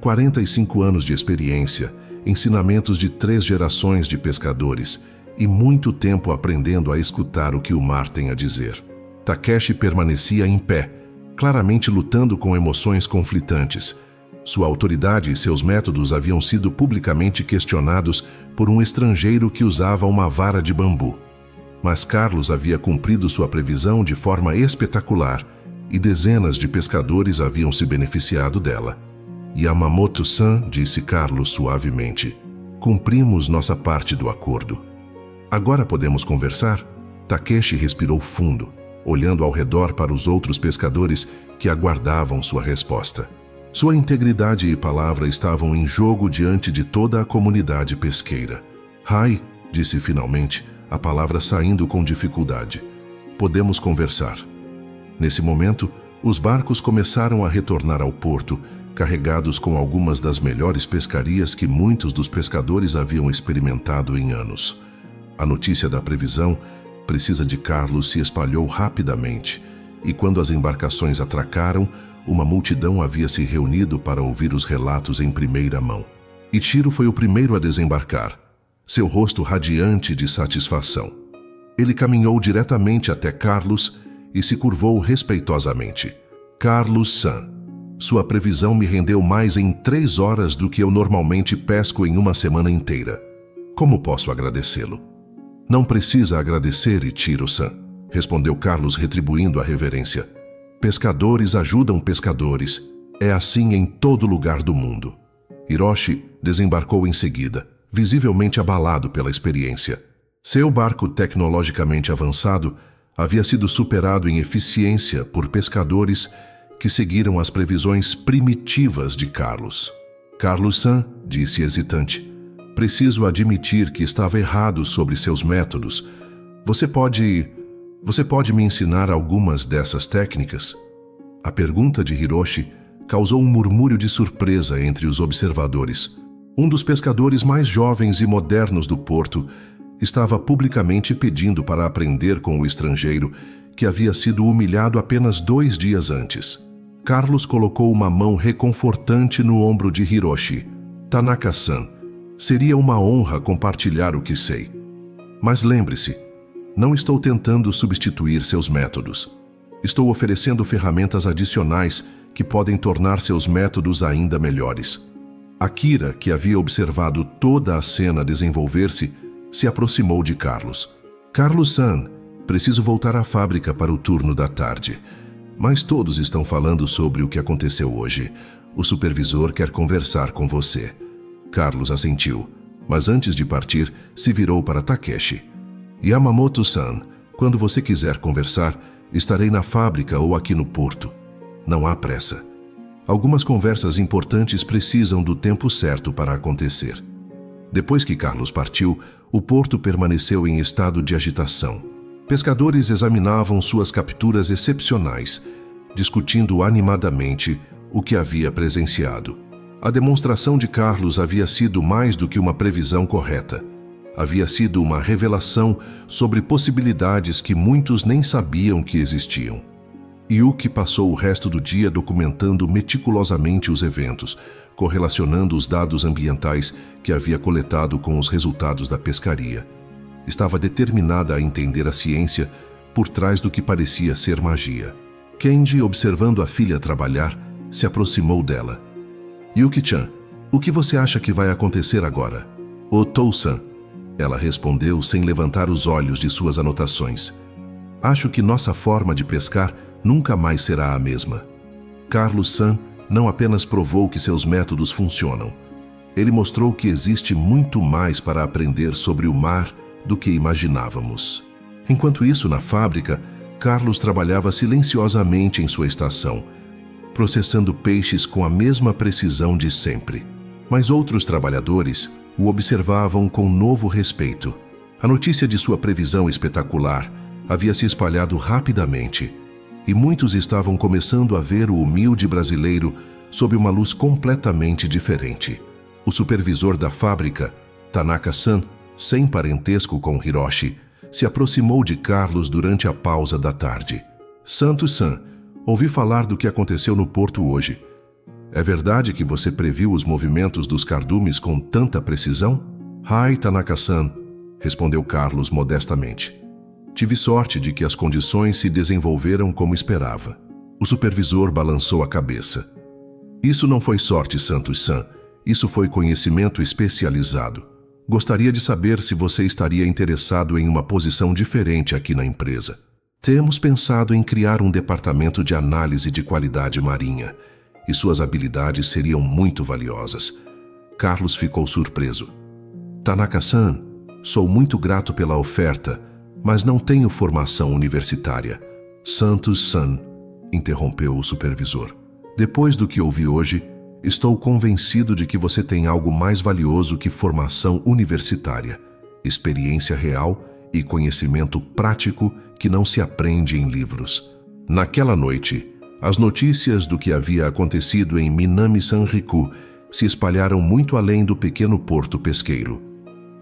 45 anos de experiência, ensinamentos de 3 gerações de pescadores e muito tempo aprendendo a escutar o que o mar tem a dizer. Takeshi permanecia em pé, claramente lutando com emoções conflitantes. Sua autoridade e seus métodos haviam sido publicamente questionados por um estrangeiro que usava uma vara de bambu. Mas Carlos havia cumprido sua previsão de forma espetacular e dezenas de pescadores haviam se beneficiado dela. Yamamoto-san, disse Carlos suavemente, cumprimos nossa parte do acordo. Agora podemos conversar? Takeshi respirou fundo, olhando ao redor para os outros pescadores que aguardavam sua resposta. Sua integridade e palavra estavam em jogo diante de toda a comunidade pesqueira. Hai, disse finalmente, a palavra saindo com dificuldade. Podemos conversar. Nesse momento, os barcos começaram a retornar ao porto, carregados com algumas das melhores pescarias que muitos dos pescadores haviam experimentado em anos. A notícia da previsão precisa de Carlos se espalhou rapidamente, e quando as embarcações atracaram, uma multidão havia se reunido para ouvir os relatos em primeira mão. Ichiro foi o primeiro a desembarcar, seu rosto radiante de satisfação. Ele caminhou diretamente até Carlos e se curvou respeitosamente. Carlos-san, sua previsão me rendeu mais em 3 horas do que eu normalmente pesco em uma semana inteira. Como posso agradecê-lo? Não precisa agradecer, Ichiro-san, respondeu Carlos retribuindo a reverência. Pescadores ajudam pescadores. É assim em todo lugar do mundo. Hiroshi desembarcou em seguida, visivelmente abalado pela experiência. Seu barco tecnologicamente avançado havia sido superado em eficiência por pescadores que seguiram as previsões primitivas de Carlos. Carlos-san, disse hesitante, preciso admitir que estava errado sobre seus métodos. Você pode me ensinar algumas dessas técnicas? A pergunta de Hiroshi causou um murmúrio de surpresa entre os observadores. Um dos pescadores mais jovens e modernos do porto estava publicamente pedindo para aprender com o estrangeiro que havia sido humilhado apenas 2 dias antes. Carlos colocou uma mão reconfortante no ombro de Hiroshi. Tanaka-san, seria uma honra compartilhar o que sei. Mas lembre-se, não estou tentando substituir seus métodos. Estou oferecendo ferramentas adicionais que podem tornar seus métodos ainda melhores. Akira, que havia observado toda a cena desenvolver-se, se aproximou de Carlos. Carlos-san, preciso voltar à fábrica para o turno da tarde. Mas todos estão falando sobre o que aconteceu hoje. O supervisor quer conversar com você. Carlos assentiu, mas antes de partir, se virou para Takeshi. Yamamoto-san, quando você quiser conversar, estarei na fábrica ou aqui no porto. Não há pressa. Algumas conversas importantes precisam do tempo certo para acontecer. Depois que Carlos partiu, o porto permaneceu em estado de agitação. Pescadores examinavam suas capturas excepcionais, discutindo animadamente o que havia presenciado. A demonstração de Carlos havia sido mais do que uma previsão correta. Havia sido uma revelação sobre possibilidades que muitos nem sabiam que existiam. Yuki passou o resto do dia documentando meticulosamente os eventos, correlacionando os dados ambientais que havia coletado com os resultados da pescaria. Estava determinada a entender a ciência por trás do que parecia ser magia. Kenji, observando a filha trabalhar, se aproximou dela. Yuki-chan, o que você acha que vai acontecer agora? Otou-san, ela respondeu sem levantar os olhos de suas anotações. Acho que nossa forma de pescar nunca mais será a mesma. Carlos-san não apenas provou que seus métodos funcionam. Ele mostrou que existe muito mais para aprender sobre o mar do que imaginávamos. Enquanto isso, na fábrica, Carlos trabalhava silenciosamente em sua estação, processando peixes com a mesma precisão de sempre. Mas outros trabalhadores o observavam com novo respeito. A notícia de sua previsão espetacular havia se espalhado rapidamente, e muitos estavam começando a ver o humilde brasileiro sob uma luz completamente diferente. O supervisor da fábrica, Tanaka-san, sem parentesco com Hiroshi, se aproximou de Carlos durante a pausa da tarde. Santos-san, ouvi falar do que aconteceu no porto hoje. É verdade que você previu os movimentos dos cardumes com tanta precisão? Hai, Tanaka-san, respondeu Carlos modestamente. Tive sorte de que as condições se desenvolveram como esperava. O supervisor balançou a cabeça. Isso não foi sorte, Santos-san. Isso foi conhecimento especializado. Gostaria de saber se você estaria interessado em uma posição diferente aqui na empresa. Temos pensado em criar um departamento de análise de qualidade marinha, e suas habilidades seriam muito valiosas. Carlos ficou surpreso. Tanaka-san, sou muito grato pela oferta, mas não tenho formação universitária. Santos-san, interrompeu o supervisor. Depois do que ouvi hoje, estou convencido de que você tem algo mais valioso que formação universitária, experiência real e conhecimento prático que não se aprende em livros. Naquela noite, as notícias do que havia acontecido em Minami Sanriku se espalharam muito além do pequeno porto pesqueiro.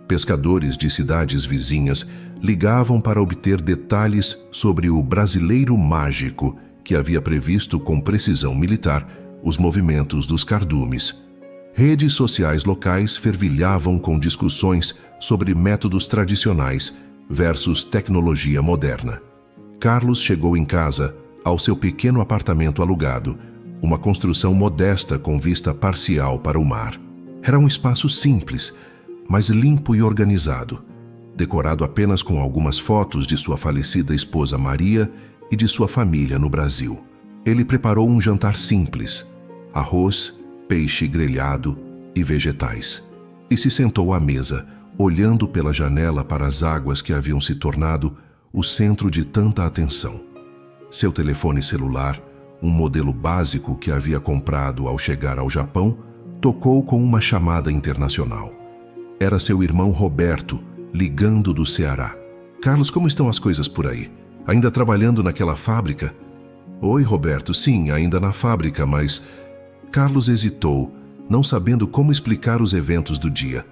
Pescadores de cidades vizinhas ligavam para obter detalhes sobre o brasileiro mágico que havia previsto com precisão militar os movimentos dos cardumes. Redes sociais locais fervilhavam com discussões sobre métodos tradicionais versus tecnologia moderna. Carlos chegou em casa, ao seu pequeno apartamento alugado, uma construção modesta com vista parcial para o mar. Era um espaço simples, mas limpo e organizado, decorado apenas com algumas fotos de sua falecida esposa Maria e de sua família no Brasil. Ele preparou um jantar simples, arroz, peixe grelhado e vegetais, e se sentou à mesa, olhando pela janela para as águas que haviam se tornado o centro de tanta atenção. Seu telefone celular, um modelo básico que havia comprado ao chegar ao Japão, tocou com uma chamada internacional. Era seu irmão Roberto, ligando do Ceará. "Carlos, como estão as coisas por aí? Ainda trabalhando naquela fábrica?" "Oi, Roberto, sim, ainda na fábrica, mas..." Carlos hesitou, não sabendo como explicar os eventos do dia.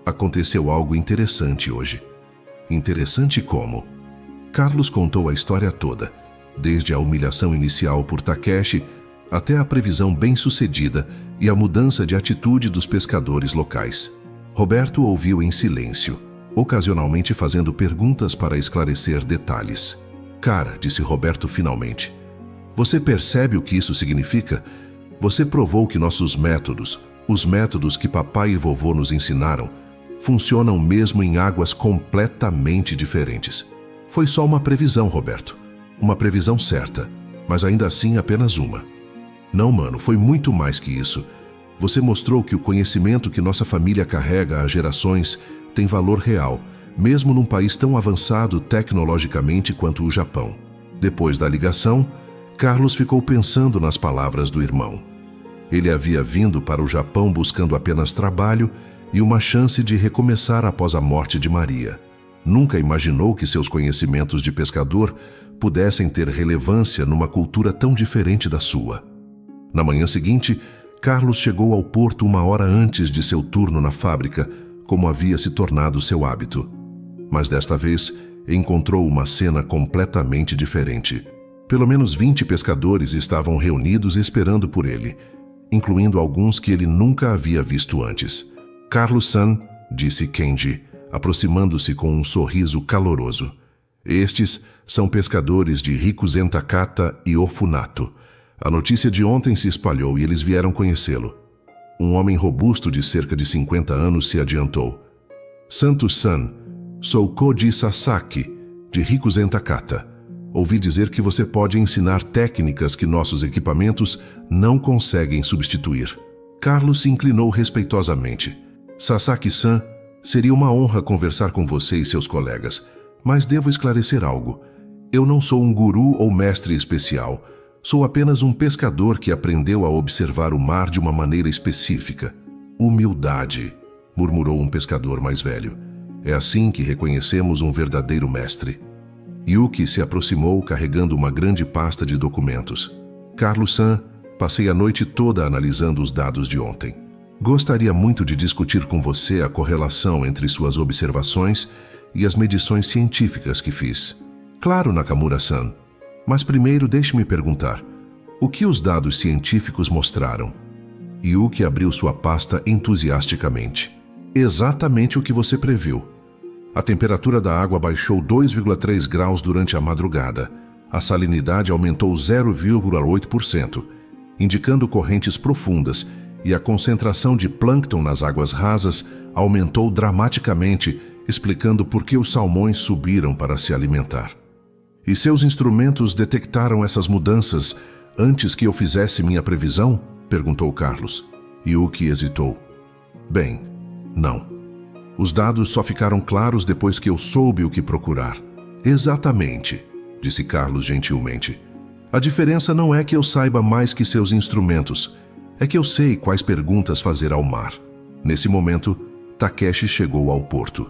Aconteceu algo interessante hoje. Interessante como? Carlos contou a história toda, desde a humilhação inicial por Takeshi até a previsão bem-sucedida e a mudança de atitude dos pescadores locais. Roberto ouviu em silêncio, ocasionalmente fazendo perguntas para esclarecer detalhes. "Cara", disse Roberto finalmente, "você percebe o que isso significa? Você provou que nossos métodos, os métodos que papai e vovô nos ensinaram, funcionam mesmo em águas completamente diferentes. Foi só uma previsão, Roberto. Uma previsão certa, mas ainda assim apenas uma. Não, mano, foi muito mais que isso. Você mostrou que o conhecimento que nossa família carrega há gerações tem valor real, mesmo num país tão avançado tecnologicamente quanto o Japão." Depois da ligação, Carlos ficou pensando nas palavras do irmão. Ele havia vindo para o Japão buscando apenas trabalho e uma chance de recomeçar após a morte de Maria. Nunca imaginou que seus conhecimentos de pescador pudessem ter relevância numa cultura tão diferente da sua. Na manhã seguinte, Carlos chegou ao porto uma hora antes de seu turno na fábrica, como havia se tornado seu hábito. Mas desta vez, encontrou uma cena completamente diferente. Pelo menos 20 pescadores estavam reunidos esperando por ele, incluindo alguns que ele nunca havia visto antes. "Carlos-san", disse Kenji, aproximando-se com um sorriso caloroso. "Estes são pescadores de Rikuzentakata e Ofunato. A notícia de ontem se espalhou e eles vieram conhecê-lo." Um homem robusto de cerca de 50 anos se adiantou. "Santos-san, sou Koji Sasaki, de Rikuzentakata. Ouvi dizer que você pode ensinar técnicas que nossos equipamentos não conseguem substituir." Carlos se inclinou respeitosamente. "Sasaki-san, seria uma honra conversar com você e seus colegas, mas devo esclarecer algo. Eu não sou um guru ou mestre especial. Sou apenas um pescador que aprendeu a observar o mar de uma maneira específica." "Humildade", murmurou um pescador mais velho. "É assim que reconhecemos um verdadeiro mestre." Yuki se aproximou carregando uma grande pasta de documentos. "Carlos-san, passei a noite toda analisando os dados de ontem. Gostaria muito de discutir com você a correlação entre suas observações e as medições científicas que fiz." "Claro, Nakamura-san. Mas primeiro deixe-me perguntar, o que os dados científicos mostraram?" Yuki abriu sua pasta entusiasticamente. "Exatamente o que você previu. A temperatura da água baixou 2,3 graus durante a madrugada. A salinidade aumentou 0,8%, indicando correntes profundas, e a concentração de plâncton nas águas rasas aumentou dramaticamente, explicando por que os salmões subiram para se alimentar." "E seus instrumentos detectaram essas mudanças antes que eu fizesse minha previsão?" perguntou Carlos. Yuki hesitou. "Bem, não. Os dados só ficaram claros depois que eu soube o que procurar." "Exatamente", disse Carlos gentilmente. "A diferença não é que eu saiba mais que seus instrumentos, é que eu sei quais perguntas fazer ao mar." Nesse momento, Takeshi chegou ao porto.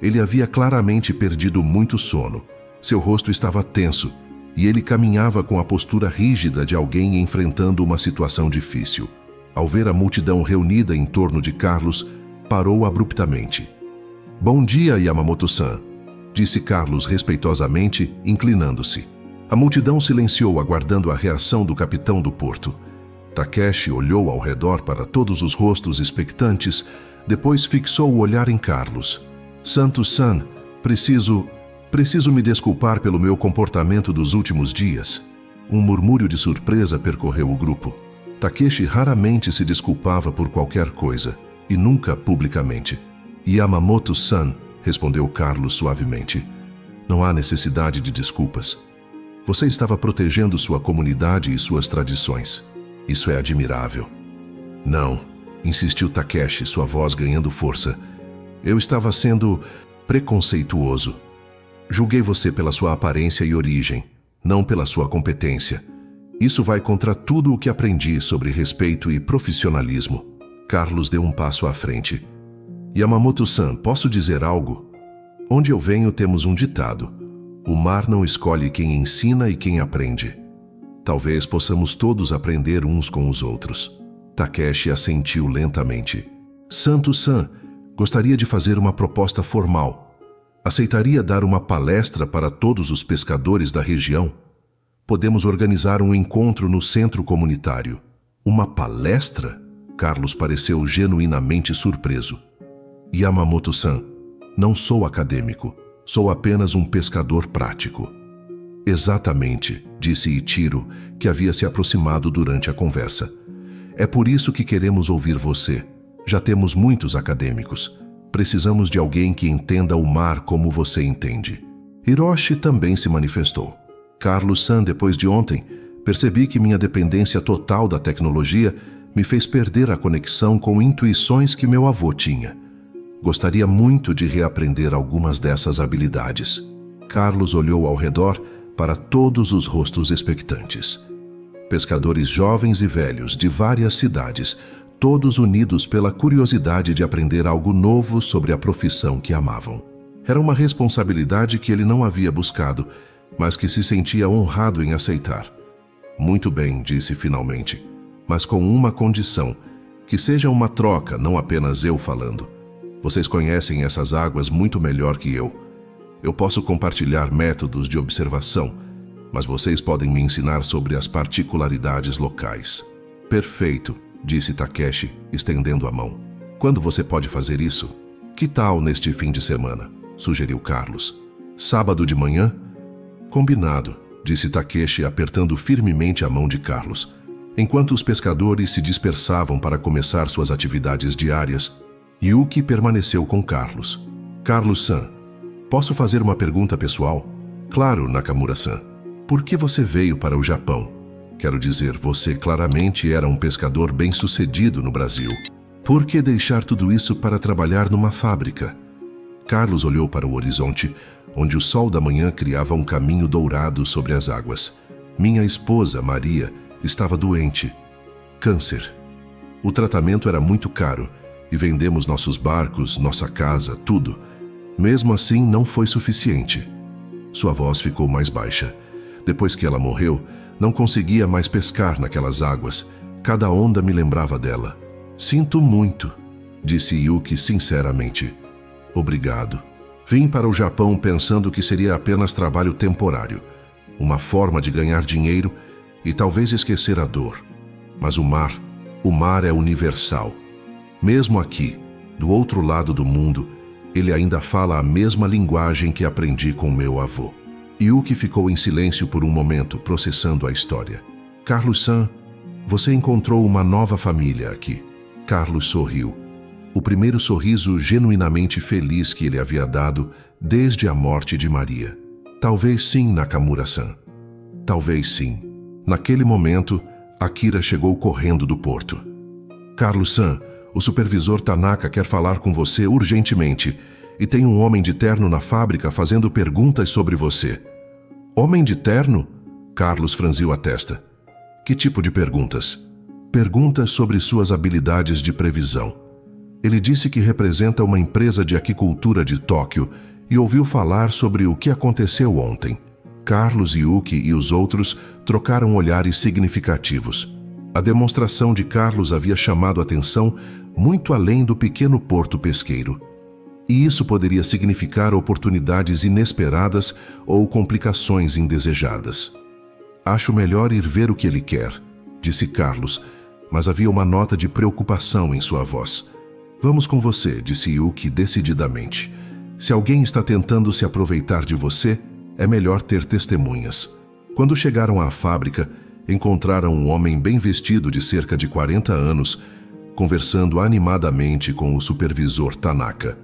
Ele havia claramente perdido muito sono. Seu rosto estava tenso e ele caminhava com a postura rígida de alguém enfrentando uma situação difícil. Ao ver a multidão reunida em torno de Carlos, parou abruptamente. "Bom dia, Yamamoto-san", disse Carlos respeitosamente, inclinando-se. A multidão silenciou, aguardando a reação do capitão do porto. Takeshi olhou ao redor para todos os rostos expectantes, depois fixou o olhar em Carlos. "Santos-san, preciso me desculpar pelo meu comportamento dos últimos dias." Um murmúrio de surpresa percorreu o grupo. Takeshi raramente se desculpava por qualquer coisa, e nunca publicamente. "Yamamoto-san", respondeu Carlos suavemente. "Não há necessidade de desculpas. Você estava protegendo sua comunidade e suas tradições. Isso é admirável." "Não", insistiu Takeshi, sua voz ganhando força. "Eu estava sendo preconceituoso. Julguei você pela sua aparência e origem, não pela sua competência. Isso vai contra tudo o que aprendi sobre respeito e profissionalismo." Carlos deu um passo à frente. "Yamamoto-san, posso dizer algo? Onde eu venho temos um ditado: o mar não escolhe quem ensina e quem aprende. Talvez possamos todos aprender uns com os outros." Takeshi assentiu lentamente. "Santos-san, gostaria de fazer uma proposta formal. Aceitaria dar uma palestra para todos os pescadores da região? Podemos organizar um encontro no centro comunitário." "Uma palestra?" Carlos pareceu genuinamente surpreso. "Yamamoto-san, não sou acadêmico. Sou apenas um pescador prático." "Exatamente", disse Ichiro, que havia se aproximado durante a conversa. "É por isso que queremos ouvir você. Já temos muitos acadêmicos. Precisamos de alguém que entenda o mar como você entende." Hiroshi também se manifestou. "Carlos-san, depois de ontem, percebi que minha dependência total da tecnologia me fez perder a conexão com intuições que meu avô tinha. Gostaria muito de reaprender algumas dessas habilidades." Carlos olhou ao redor para todos os rostos expectantes. Pescadores jovens e velhos de várias cidades, todos unidos pela curiosidade de aprender algo novo sobre a profissão que amavam. Era uma responsabilidade que ele não havia buscado, mas que se sentia honrado em aceitar. "Muito bem", disse finalmente, "mas com uma condição, que seja uma troca, não apenas eu falando. Vocês conhecem essas águas muito melhor que eu. Eu posso compartilhar métodos de observação, mas vocês podem me ensinar sobre as particularidades locais." "Perfeito", disse Takeshi, estendendo a mão. "Quando você pode fazer isso?" "Que tal neste fim de semana?", sugeriu Carlos. "Sábado de manhã?" "Combinado", disse Takeshi, apertando firmemente a mão de Carlos. Enquanto os pescadores se dispersavam para começar suas atividades diárias, Yuki permaneceu com Carlos. "Carlos-san, posso fazer uma pergunta pessoal?" "Claro, Nakamura-san. Por que você veio para o Japão? Quero dizer, você claramente era um pescador bem-sucedido no Brasil. Por que deixar tudo isso para trabalhar numa fábrica?" Carlos olhou para o horizonte, onde o sol da manhã criava um caminho dourado sobre as águas. "Minha esposa, Maria, estava doente. Câncer. O tratamento era muito caro e vendemos nossos barcos, nossa casa, tudo. Mesmo assim, não foi suficiente." Sua voz ficou mais baixa. "Depois que ela morreu, não conseguia mais pescar naquelas águas. Cada onda me lembrava dela." "Sinto muito", disse Yuki sinceramente. "Obrigado. Vim para o Japão pensando que seria apenas trabalho temporário, uma forma de ganhar dinheiro e talvez esquecer a dor. Mas o mar é universal. Mesmo aqui, do outro lado do mundo, ele ainda fala a mesma linguagem que aprendi com meu avô." Yuki ficou em silêncio por um momento, processando a história. "Carlos-san, você encontrou uma nova família aqui." Carlos sorriu. O primeiro sorriso genuinamente feliz que ele havia dado desde a morte de Maria. "Talvez sim, Nakamura-san. Talvez sim." Naquele momento, Akira chegou correndo do porto. "Carlos-san, o supervisor Tanaka quer falar com você urgentemente e tem um homem de terno na fábrica fazendo perguntas sobre você." "Homem de terno?" Carlos franziu a testa. "Que tipo de perguntas?" "Perguntas sobre suas habilidades de previsão." Ele disse que representa uma empresa de aquicultura de Tóquio e ouviu falar sobre o que aconteceu ontem. Carlos, Yuki e os outros trocaram olhares significativos. A demonstração de Carlos havia chamado a atenção muito além do pequeno porto pesqueiro. E isso poderia significar oportunidades inesperadas ou complicações indesejadas. Acho melhor ir ver o que ele quer, disse Carlos, mas havia uma nota de preocupação em sua voz. Vamos com você, disse Yuki decididamente. Se alguém está tentando se aproveitar de você, é melhor ter testemunhas. Quando chegaram à fábrica, encontraram um homem bem vestido de cerca de 40 anos, conversando animadamente com o supervisor Tanaka.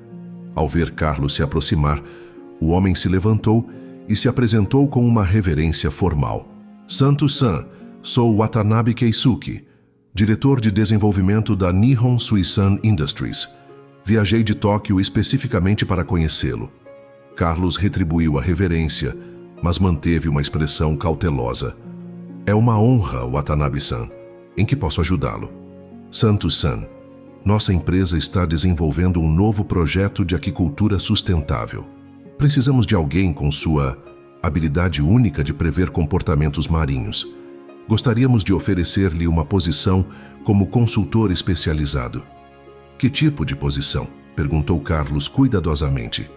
Ao ver Carlos se aproximar, o homem se levantou e se apresentou com uma reverência formal. Santos-san, sou Watanabe Keisuke, diretor de desenvolvimento da Nihon Suisan Industries. Viajei de Tóquio especificamente para conhecê-lo. Carlos retribuiu a reverência, mas manteve uma expressão cautelosa. É uma honra, Watanabe-san. Em que posso ajudá-lo? Santos-san, nossa empresa está desenvolvendo um novo projeto de aquicultura sustentável. Precisamos de alguém com sua habilidade única de prever comportamentos marinhos. Gostaríamos de oferecer-lhe uma posição como consultor especializado. Que tipo de posição? Perguntou Carlos cuidadosamente.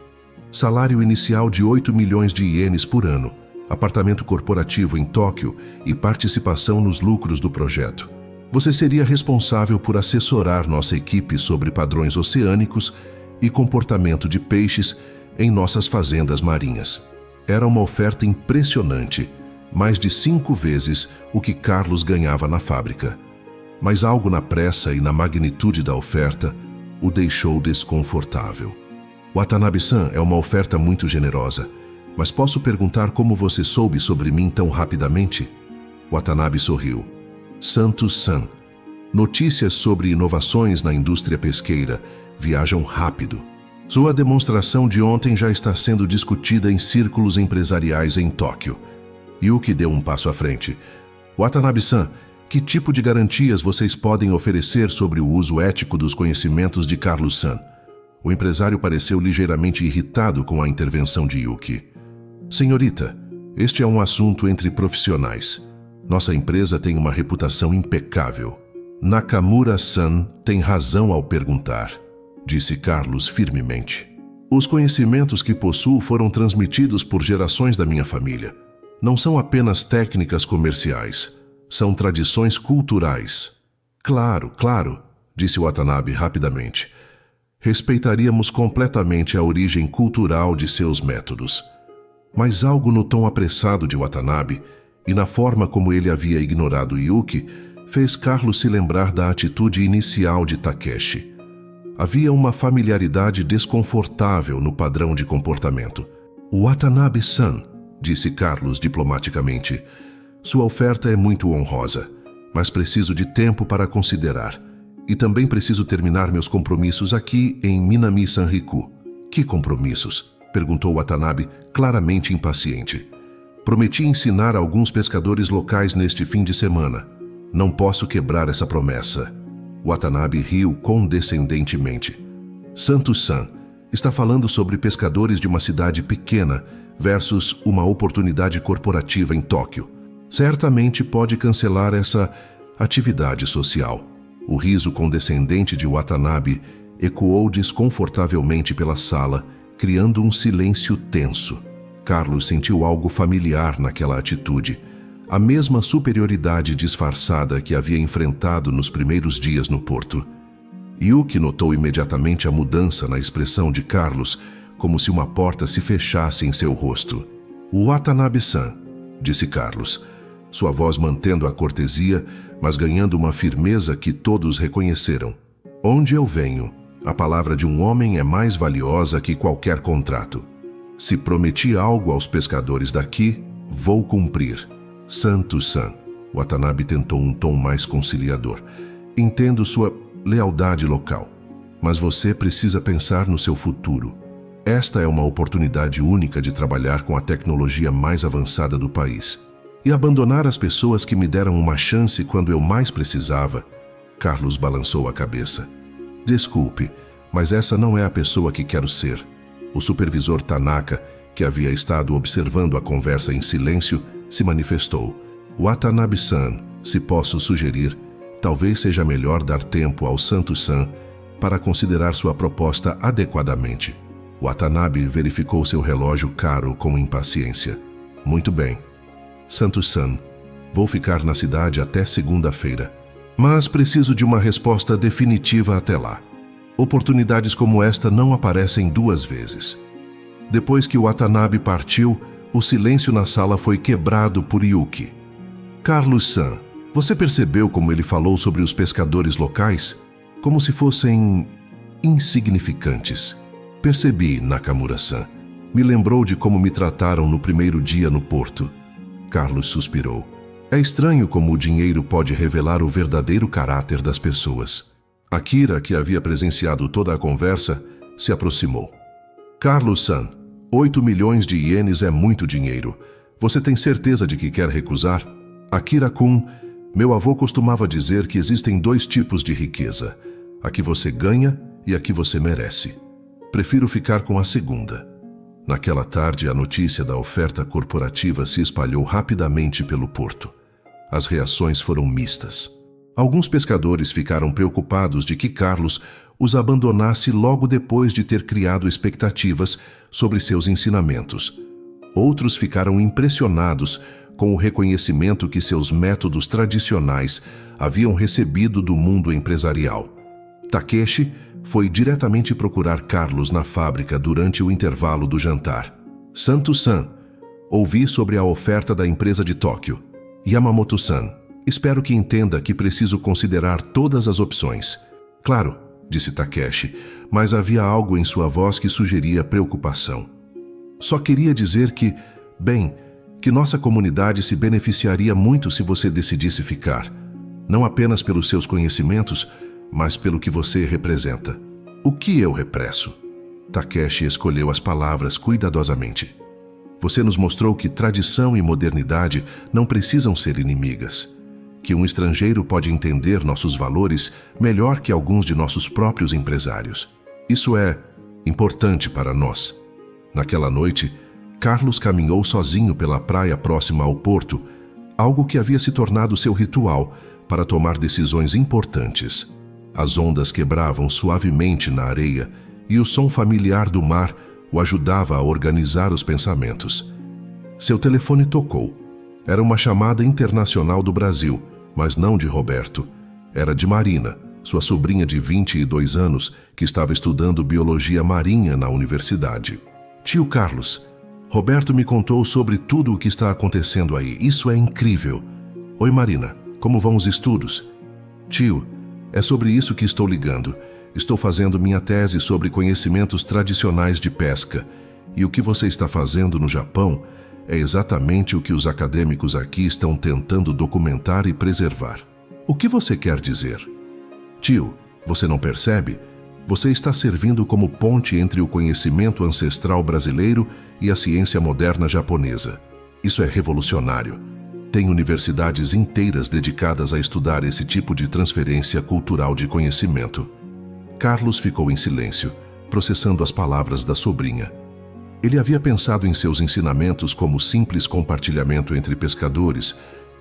Salário inicial de 8 milhões de ienes por ano, apartamento corporativo em Tóquio e participação nos lucros do projeto. Você seria responsável por assessorar nossa equipe sobre padrões oceânicos e comportamento de peixes em nossas fazendas marinhas. Era uma oferta impressionante, mais de 5 vezes o que Carlos ganhava na fábrica. Mas algo na pressa e na magnitude da oferta o deixou desconfortável. Watanabe-san, é uma oferta muito generosa, mas posso perguntar como você soube sobre mim tão rapidamente? Watanabe sorriu. Santos-san, notícias sobre inovações na indústria pesqueira viajam rápido. Sua demonstração de ontem já está sendo discutida em círculos empresariais em Tóquio. Yuki deu um passo à frente. Watanabe-san, que tipo de garantias vocês podem oferecer sobre o uso ético dos conhecimentos de Carlos-san? O empresário pareceu ligeiramente irritado com a intervenção de Yuki. Senhorita, este é um assunto entre profissionais. Nossa empresa tem uma reputação impecável. Nakamura-san tem razão ao perguntar, disse Carlos firmemente. Os conhecimentos que possuo foram transmitidos por gerações da minha família. Não são apenas técnicas comerciais, são tradições culturais. Claro, disse Watanabe rapidamente. Respeitaríamos completamente a origem cultural de seus métodos. Mas algo no tom apressado de Watanabe e na forma como ele havia ignorado Yuki fez Carlos se lembrar da atitude inicial de Takeshi. Havia uma familiaridade desconfortável no padrão de comportamento. Watanabe-san, disse Carlos diplomaticamente, sua oferta é muito honrosa, mas preciso de tempo para considerar. E também preciso terminar meus compromissos aqui em Minami Sanriku. Que compromissos? Perguntou Watanabe, claramente impaciente. Prometi ensinar alguns pescadores locais neste fim de semana. Não posso quebrar essa promessa. Watanabe riu condescendentemente. Santos-san, está falando sobre pescadores de uma cidade pequena versus uma oportunidade corporativa em Tóquio. Certamente pode cancelar essa atividade social. O riso condescendente de Watanabe ecoou desconfortavelmente pela sala, criando um silêncio tenso. Carlos sentiu algo familiar naquela atitude, a mesma superioridade disfarçada que havia enfrentado nos primeiros dias no porto. Yuki notou imediatamente a mudança na expressão de Carlos, como se uma porta se fechasse em seu rosto. Watanabe-san, disse Carlos, sua voz mantendo a cortesia, mas ganhando uma firmeza que todos reconheceram. Onde eu venho, a palavra de um homem é mais valiosa que qualquer contrato. Se prometi algo aos pescadores daqui, vou cumprir. Santos-san, Watanabe tentou um tom mais conciliador. Entendo sua lealdade local, mas você precisa pensar no seu futuro. Esta é uma oportunidade única de trabalhar com a tecnologia mais avançada do país. E abandonar as pessoas que me deram uma chance quando eu mais precisava. Carlos balançou a cabeça. Desculpe, mas essa não é a pessoa que quero ser. O supervisor Tanaka, que havia estado observando a conversa em silêncio, se manifestou. Watanabe-san, se posso sugerir, talvez seja melhor dar tempo ao Santos-san para considerar sua proposta adequadamente. Watanabe verificou seu relógio caro com impaciência. Muito bem. Santos-san, vou ficar na cidade até segunda-feira. Mas preciso de uma resposta definitiva até lá. Oportunidades como esta não aparecem duas vezes. Depois que Watanabe partiu, o silêncio na sala foi quebrado por Yuki. Carlos-san, você percebeu como ele falou sobre os pescadores locais? Como se fossem insignificantes. Percebi, Nakamura-san. Me lembrou de como me trataram no primeiro dia no porto. Carlos suspirou. É estranho como o dinheiro pode revelar o verdadeiro caráter das pessoas. Akira, que havia presenciado toda a conversa, se aproximou. Carlos-san, 8 milhões de ienes é muito dinheiro. Você tem certeza de que quer recusar? Akira-kun, meu avô costumava dizer que existem 2 tipos de riqueza. A que você ganha e a que você merece. Prefiro ficar com a segunda. Naquela tarde, a notícia da oferta corporativa se espalhou rapidamente pelo porto. As reações foram mistas. Alguns pescadores ficaram preocupados de que Carlos os abandonasse logo depois de ter criado expectativas sobre seus ensinamentos. Outros ficaram impressionados com o reconhecimento que seus métodos tradicionais haviam recebido do mundo empresarial. Takeshi foi diretamente procurar Carlos na fábrica durante o intervalo do jantar. Santos-san, ouvi sobre a oferta da empresa de Tóquio. Yamamoto-san, espero que entenda que preciso considerar todas as opções. Claro, disse Takeshi, mas havia algo em sua voz que sugeria preocupação. Só queria dizer que nossa comunidade se beneficiaria muito se você decidisse ficar. Não apenas pelos seus conhecimentos, mas pelo que você representa. O que eu represso? Takeshi escolheu as palavras cuidadosamente. Você nos mostrou que tradição e modernidade não precisam ser inimigas. Que um estrangeiro pode entender nossos valores melhor que alguns de nossos próprios empresários. Isso é importante para nós. Naquela noite, Carlos caminhou sozinho pela praia próxima ao porto, algo que havia se tornado seu ritual para tomar decisões importantes. As ondas quebravam suavemente na areia e o som familiar do mar o ajudava a organizar os pensamentos. Seu telefone tocou. Era uma chamada internacional do Brasil, mas não de Roberto. Era de Marina, sua sobrinha de 22 anos, que estava estudando biologia marinha na universidade. Tio Carlos, Roberto me contou sobre tudo o que está acontecendo aí. Isso é incrível. Oi, Marina, como vão os estudos? Tio, é sobre isso que estou ligando. Estou fazendo minha tese sobre conhecimentos tradicionais de pesca. E o que você está fazendo no Japão é exatamente o que os acadêmicos aqui estão tentando documentar e preservar. O que você quer dizer? Tio, você não percebe? Você está servindo como ponte entre o conhecimento ancestral brasileiro e a ciência moderna japonesa. Isso é revolucionário. Tem universidades inteiras dedicadas a estudar esse tipo de transferência cultural de conhecimento. Carlos ficou em silêncio, processando as palavras da sobrinha. Ele havia pensado em seus ensinamentos como simples compartilhamento entre pescadores,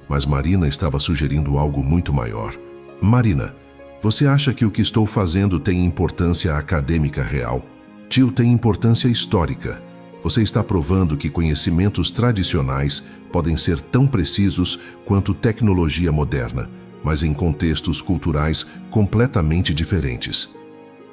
mas Marina estava sugerindo algo muito maior. Marina, você acha que o que estou fazendo tem importância acadêmica real? Tio, tem importância histórica. Você está provando que conhecimentos tradicionais podem ser tão precisos quanto tecnologia moderna, mas em contextos culturais completamente diferentes.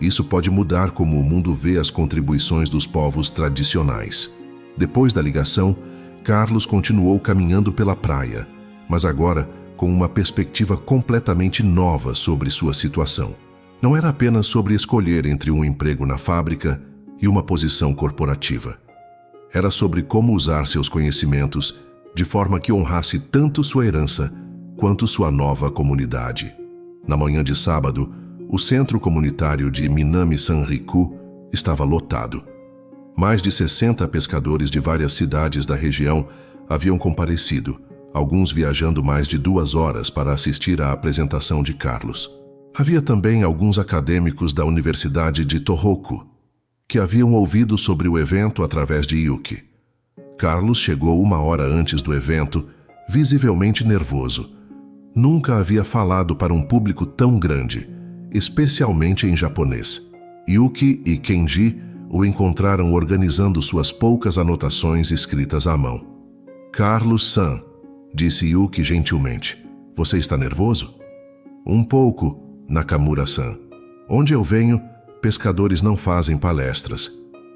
Isso pode mudar como o mundo vê as contribuições dos povos tradicionais. Depois da ligação, Carlos continuou caminhando pela praia, mas agora com uma perspectiva completamente nova sobre sua situação. Não era apenas sobre escolher entre um emprego na fábrica e uma posição corporativa. Era sobre como usar seus conhecimentos de forma que honrasse tanto sua herança quanto sua nova comunidade. Na manhã de sábado, o centro comunitário de Minami Sanriku estava lotado. Mais de 60 pescadores de várias cidades da região haviam comparecido, alguns viajando mais de 2 horas para assistir à apresentação de Carlos. Havia também alguns acadêmicos da Universidade de Tohoku, que haviam ouvido sobre o evento através de Yuki. Carlos chegou 1 hora antes do evento, visivelmente nervoso. Nunca havia falado para um público tão grande, especialmente em japonês. Yuki e Kenji o encontraram organizando suas poucas anotações escritas à mão. Carlos-san, disse Yuki gentilmente, você está nervoso? Um pouco, Nakamura-san. Onde eu venho, pescadores não fazem palestras,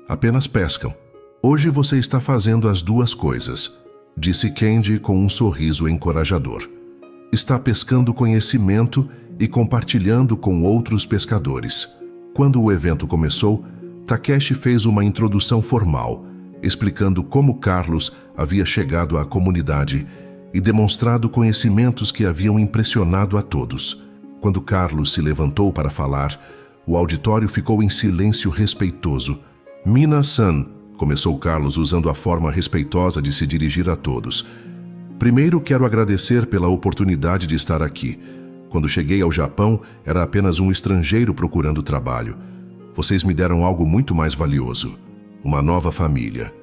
apenas pescam. Hoje você está fazendo as duas coisas, disse Kenji com um sorriso encorajador. Está pescando conhecimento e compartilhando com outros pescadores. Quando o evento começou, Takeshi fez uma introdução formal, explicando como Carlos havia chegado à comunidade e demonstrado conhecimentos que haviam impressionado a todos. Quando Carlos se levantou para falar, o auditório ficou em silêncio respeitoso. Mina-san, começou Carlos usando a forma respeitosa de se dirigir a todos. Primeiro quero agradecer pela oportunidade de estar aqui. Quando cheguei ao Japão, era apenas um estrangeiro procurando trabalho. Vocês me deram algo muito mais valioso, uma nova família.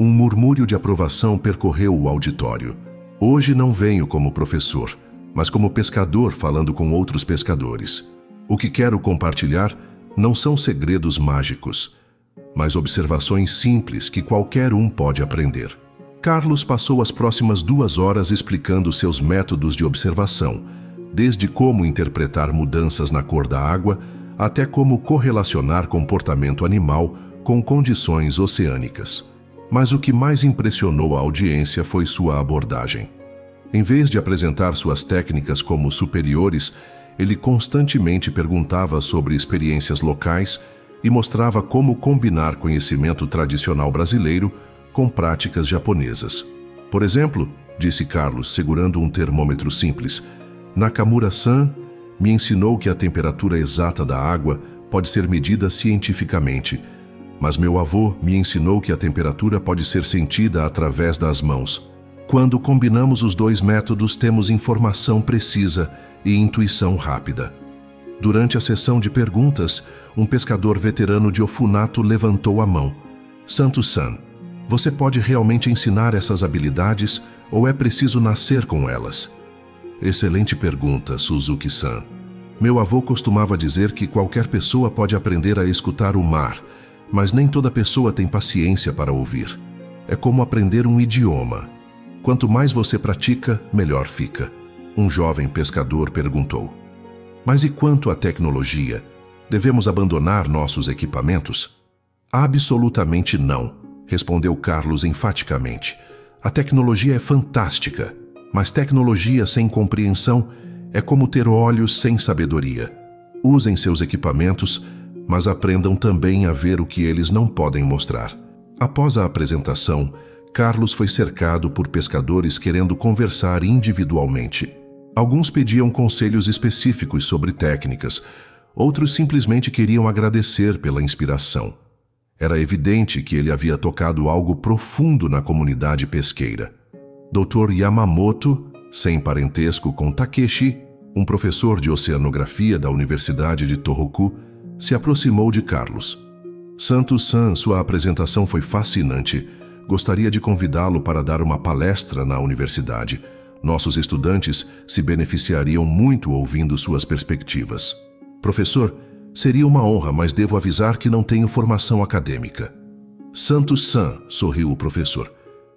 Um murmúrio de aprovação percorreu o auditório. Hoje não venho como professor, mas como pescador falando com outros pescadores. O que quero compartilhar não são segredos mágicos, mas observações simples que qualquer um pode aprender. Carlos passou as próximas 2 horas explicando seus métodos de observação, desde como interpretar mudanças na cor da água até como correlacionar comportamento animal com condições oceânicas. Mas o que mais impressionou a audiência foi sua abordagem. Em vez de apresentar suas técnicas como superiores, ele constantemente perguntava sobre experiências locais e mostrava como combinar conhecimento tradicional brasileiro com práticas japonesas. Por exemplo, disse Carlos, segurando um termômetro simples, Nakamura-san me ensinou que a temperatura exata da água pode ser medida cientificamente, mas meu avô me ensinou que a temperatura pode ser sentida através das mãos. Quando combinamos os dois métodos, temos informação precisa e intuição rápida. Durante a sessão de perguntas, um pescador veterano de Ofunato levantou a mão. Santos-san, você pode realmente ensinar essas habilidades ou é preciso nascer com elas? Excelente pergunta, Suzuki-san. Meu avô costumava dizer que qualquer pessoa pode aprender a escutar o mar, mas nem toda pessoa tem paciência para ouvir. É como aprender um idioma. Quanto mais você pratica, melhor fica. Um jovem pescador perguntou. Mas e quanto à tecnologia? Devemos abandonar nossos equipamentos? Absolutamente não, respondeu Carlos enfaticamente. A tecnologia é fantástica, mas tecnologia sem compreensão é como ter olhos sem sabedoria. Usem seus equipamentos, mas aprendam também a ver o que eles não podem mostrar. Após a apresentação, Carlos foi cercado por pescadores querendo conversar individualmente. Alguns pediam conselhos específicos sobre técnicas, outros simplesmente queriam agradecer pela inspiração. Era evidente que ele havia tocado algo profundo na comunidade pesqueira. Dr. Yamamoto, sem parentesco com Takeshi, um professor de oceanografia da Universidade de Tohoku, se aproximou de Carlos. Santos-san, sua apresentação foi fascinante. Gostaria de convidá-lo para dar uma palestra na universidade. Nossos estudantes se beneficiariam muito ouvindo suas perspectivas. Professor, seria uma honra, mas devo avisar que não tenho formação acadêmica. Santos-san, sorriu o professor.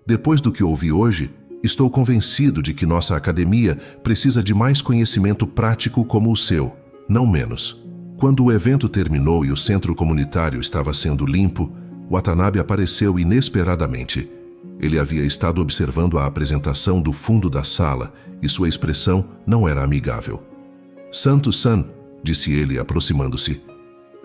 Depois do que ouvi hoje, estou convencido de que nossa academia precisa de mais conhecimento prático como o seu, não menos. Quando o evento terminou e o centro comunitário estava sendo limpo, Watanabe apareceu inesperadamente. Ele havia estado observando a apresentação do fundo da sala e sua expressão não era amigável. Santos-san, disse ele aproximando-se,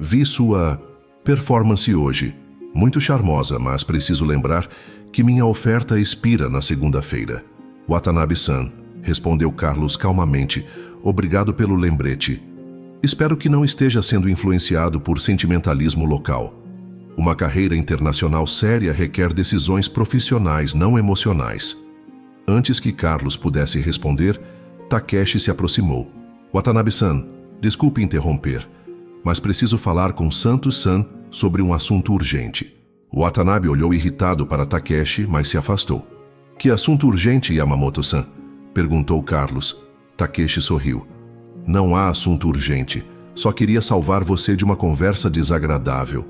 vi sua performance hoje. Muito charmosa, mas preciso lembrar que minha oferta expira na segunda-feira. Watanabe-san, respondeu Carlos calmamente, obrigado pelo lembrete. Espero que não esteja sendo influenciado por sentimentalismo local. Uma carreira internacional séria requer decisões profissionais, não emocionais. Antes que Carlos pudesse responder, Takeshi se aproximou. Watanabe-san, Desculpe interromper, mas preciso falar com Santos-san sobre um assunto urgente. Watanabe olhou irritado para Takeshi, mas se afastou. Que assunto urgente, Yamamoto-san? Perguntou Carlos. Takeshi sorriu. Não há assunto urgente. Só queria salvar você de uma conversa desagradável.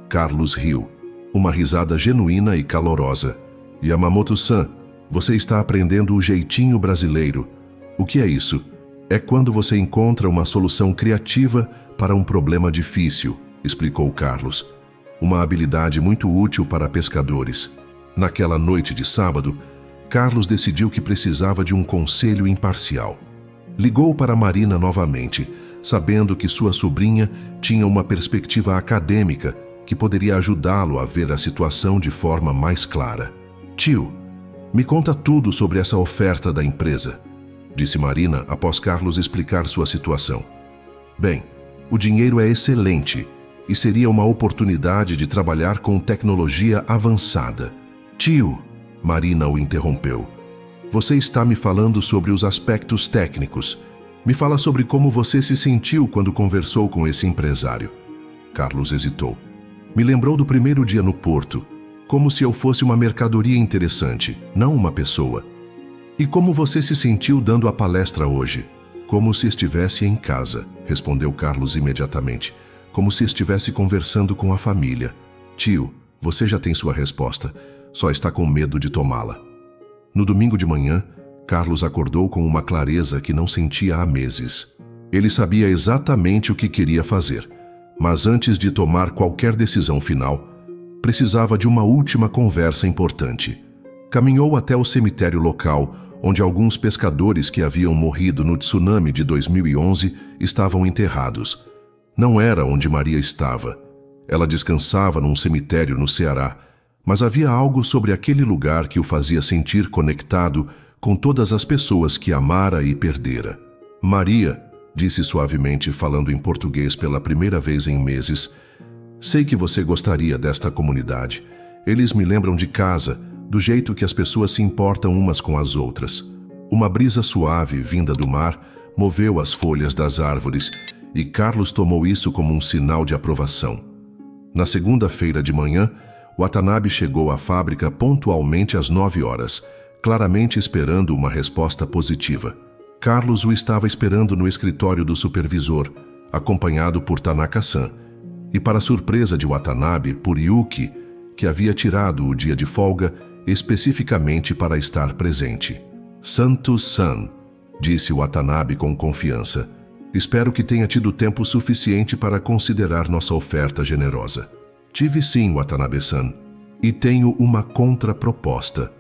Carlos riu. Uma risada genuína e calorosa. Yamamoto-san, você está aprendendo o jeitinho brasileiro. O que é isso? É quando você encontra uma solução criativa para um problema difícil, explicou Carlos. Uma habilidade muito útil para pescadores. Naquela noite de sábado, Carlos decidiu que precisava de um conselho imparcial. Ligou para Marina novamente, sabendo que sua sobrinha tinha uma perspectiva acadêmica que poderia ajudá-lo a ver a situação de forma mais clara. Tio, me conta tudo sobre essa oferta da empresa, disse Marina após Carlos explicar sua situação. Bem, o dinheiro é excelente e seria uma oportunidade de trabalhar com tecnologia avançada. Tio, Marina o interrompeu. Você está me falando sobre os aspectos técnicos. Me fala sobre como você se sentiu quando conversou com esse empresário. Carlos hesitou. Me lembrou do primeiro dia no porto, como se eu fosse uma mercadoria interessante, não uma pessoa. E como você se sentiu dando a palestra hoje? Como se estivesse em casa, respondeu Carlos imediatamente. Como se estivesse conversando com a família. Tio, você já tem sua resposta, só está com medo de tomá-la. No domingo de manhã, Carlos acordou com uma clareza que não sentia há meses. Ele sabia exatamente o que queria fazer, mas antes de tomar qualquer decisão final, precisava de uma última conversa importante. Caminhou até o cemitério local, onde alguns pescadores que haviam morrido no tsunami de 2011 estavam enterrados. Não era onde Maria estava. Ela descansava num cemitério no Ceará, mas havia algo sobre aquele lugar que o fazia sentir conectado com todas as pessoas que amara e perdera. Maria, disse suavemente falando em português pela primeira vez em meses, sei que você gostaria desta comunidade. Eles me lembram de casa, do jeito que as pessoas se importam umas com as outras. Uma brisa suave vinda do mar moveu as folhas das árvores e Carlos tomou isso como um sinal de aprovação. Na segunda-feira de manhã, Watanabe chegou à fábrica pontualmente às 9 horas, claramente esperando uma resposta positiva. Carlos o estava esperando no escritório do supervisor, acompanhado por Tanaka-san, e para surpresa de Watanabe, por Yuki, que havia tirado o dia de folga especificamente para estar presente. Santos-san, disse Watanabe com confiança, espero que tenha tido tempo suficiente para considerar nossa oferta generosa. Tive sim, Watanabe-san, e tenho uma contraproposta.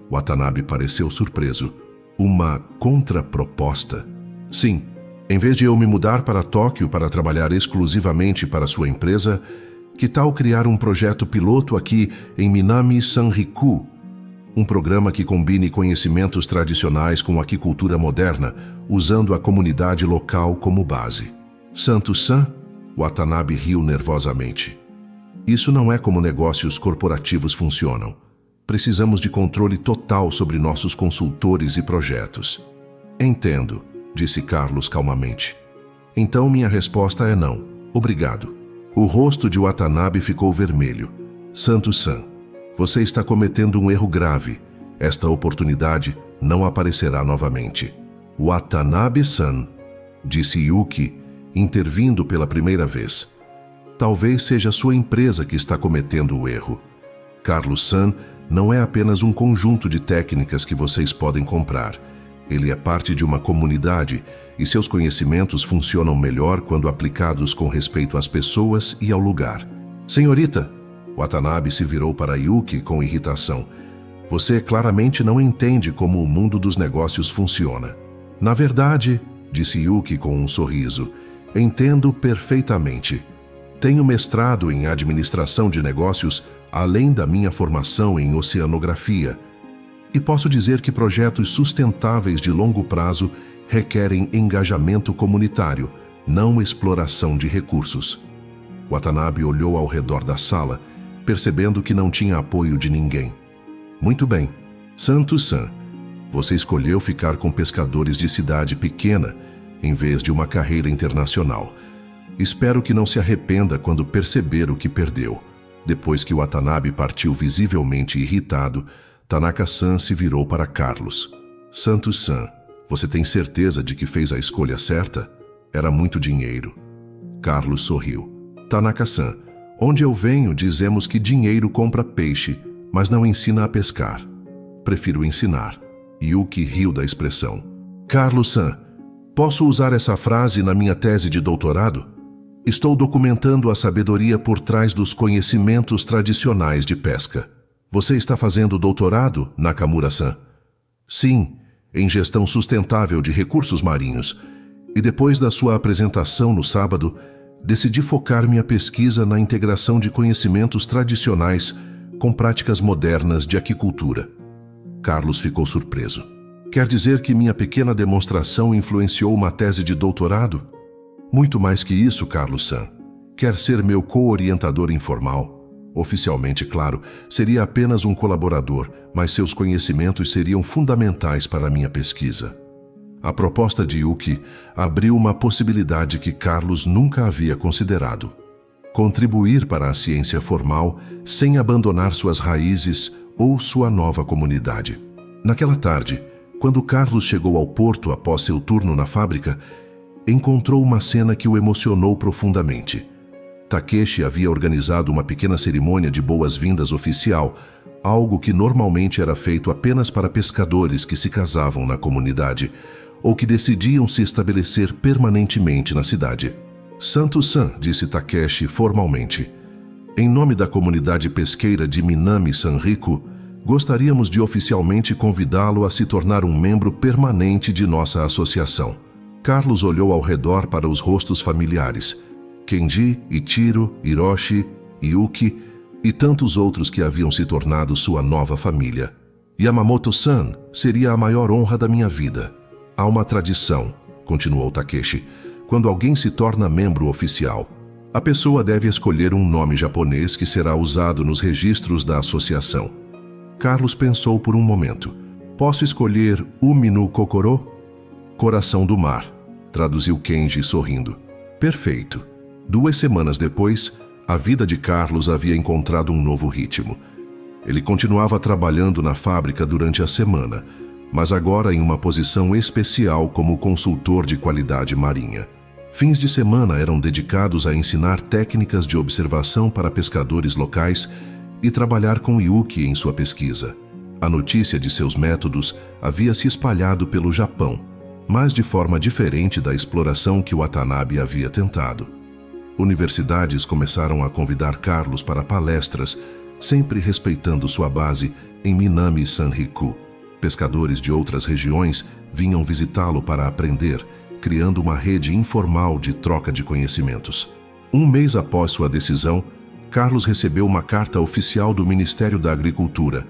Watanabe pareceu surpreso. Uma contraproposta? Sim. Em vez de eu me mudar para Tóquio para trabalhar exclusivamente para sua empresa, que tal criar um projeto piloto aqui em Minami Sanriku? Um programa que combine conhecimentos tradicionais com aquicultura moderna, usando a comunidade local como base. Santos-san? Watanabe riu nervosamente. Isso não é como negócios corporativos funcionam. Precisamos de controle total sobre nossos consultores e projetos. Entendo, disse Carlos calmamente. Então minha resposta é não. Obrigado. O rosto de Watanabe ficou vermelho. Santos-san, você está cometendo um erro grave. Esta oportunidade não aparecerá novamente. Watanabe-san, disse Yuki, intervindo pela primeira vez. Talvez seja sua empresa que está cometendo o erro. Carlos-san não é apenas um conjunto de técnicas que vocês podem comprar. Ele é parte de uma comunidade e seus conhecimentos funcionam melhor quando aplicados com respeito às pessoas e ao lugar. Senhorita, Watanabe se virou para Yuki com irritação. Você claramente não entende como o mundo dos negócios funciona. Na verdade, disse Yuki com um sorriso, entendo perfeitamente. Tenho mestrado em administração de negócios além da minha formação em oceanografia. E posso dizer que projetos sustentáveis de longo prazo requerem engajamento comunitário, não exploração de recursos. Watanabe olhou ao redor da sala, percebendo que não tinha apoio de ninguém. Muito bem. Santos-san, você escolheu ficar com pescadores de cidade pequena em vez de uma carreira internacional. Espero que não se arrependa quando perceber o que perdeu. Depois que Watanabe partiu visivelmente irritado, Tanaka-san se virou para Carlos. Santos-san, você tem certeza de que fez a escolha certa? Era muito dinheiro. Carlos sorriu. Tanaka-san, onde eu venho dizemos que dinheiro compra peixe, mas não ensina a pescar. Prefiro ensinar. Yuki riu da expressão. Carlos-san, posso usar essa frase na minha tese de doutorado? Estou documentando a sabedoria por trás dos conhecimentos tradicionais de pesca. Você está fazendo doutorado, Nakamura-san? Sim, em gestão sustentável de recursos marinhos. E depois da sua apresentação no sábado, decidi focar minha pesquisa na integração de conhecimentos tradicionais com práticas modernas de aquicultura. Carlos ficou surpreso. Quer dizer que minha pequena demonstração influenciou uma tese de doutorado? Muito mais que isso, Carlos-san. Quer ser meu co-orientador informal? Oficialmente, claro, seria apenas um colaborador, mas seus conhecimentos seriam fundamentais para a minha pesquisa. A proposta de Yuki abriu uma possibilidade que Carlos nunca havia considerado. Contribuir para a ciência formal sem abandonar suas raízes ou sua nova comunidade. Naquela tarde, quando Carlos chegou ao porto após seu turno na fábrica, encontrou uma cena que o emocionou profundamente. Takeshi havia organizado uma pequena cerimônia de boas-vindas oficial, algo que normalmente era feito apenas para pescadores que se casavam na comunidade ou que decidiam se estabelecer permanentemente na cidade. Santos-san, disse Takeshi formalmente, em nome da comunidade pesqueira de Minami Sanriku, gostaríamos de oficialmente convidá-lo a se tornar um membro permanente de nossa associação. Carlos olhou ao redor para os rostos familiares, Kenji, Ichiro, Hiroshi, Yuki e tantos outros que haviam se tornado sua nova família. Yamamoto-san seria a maior honra da minha vida. Há uma tradição, continuou Takeshi, quando alguém se torna membro oficial. A pessoa deve escolher um nome japonês que será usado nos registros da associação. Carlos pensou por um momento. Posso escolher Umi no Kokoro? Coração do mar, traduziu Kenji sorrindo. Perfeito. 2 semanas depois, a vida de Carlos havia encontrado um novo ritmo. Ele continuava trabalhando na fábrica durante a semana, mas agora em uma posição especial como consultor de qualidade marinha. Fins de semana eram dedicados a ensinar técnicas de observação para pescadores locais e trabalhar com Yuki em sua pesquisa. A notícia de seus métodos havia se espalhado pelo Japão, mas de forma diferente da exploração que Watanabe havia tentado. Universidades começaram a convidar Carlos para palestras, sempre respeitando sua base em Minami Sanriku. Pescadores de outras regiões vinham visitá-lo para aprender, criando uma rede informal de troca de conhecimentos. 1 mês após sua decisão, Carlos recebeu uma carta oficial do Ministério da Agricultura,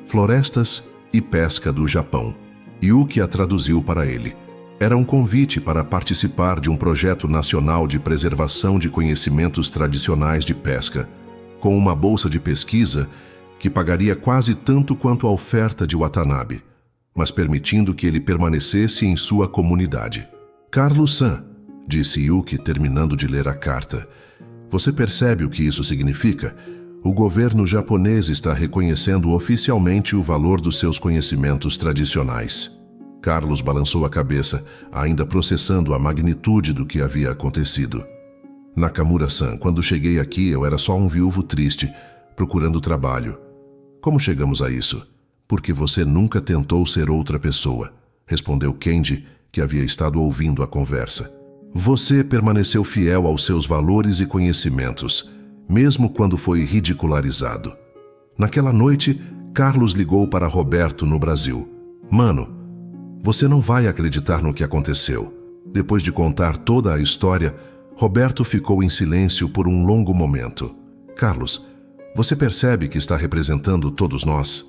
Florestas e Pesca do Japão. Yuki a traduziu para ele. Era um convite para participar de um projeto nacional de preservação de conhecimentos tradicionais de pesca, com uma bolsa de pesquisa que pagaria quase tanto quanto a oferta de Watanabe, mas permitindo que ele permanecesse em sua comunidade. Carlos-san, disse Yuki terminando de ler a carta, você percebe o que isso significa? O governo japonês está reconhecendo oficialmente o valor dos seus conhecimentos tradicionais. Carlos balançou a cabeça, ainda processando a magnitude do que havia acontecido. Nakamura-san, quando cheguei aqui eu era só um viúvo triste, procurando trabalho. Como chegamos a isso? Porque você nunca tentou ser outra pessoa, respondeu Kenji, que havia estado ouvindo a conversa. Você permaneceu fiel aos seus valores e conhecimentos, mesmo quando foi ridicularizado. Naquela noite, Carlos ligou para Roberto no Brasil. Mano, você não vai acreditar no que aconteceu. Depois de contar toda a história, Roberto ficou em silêncio por um longo momento. Carlos, você percebe que está representando todos nós?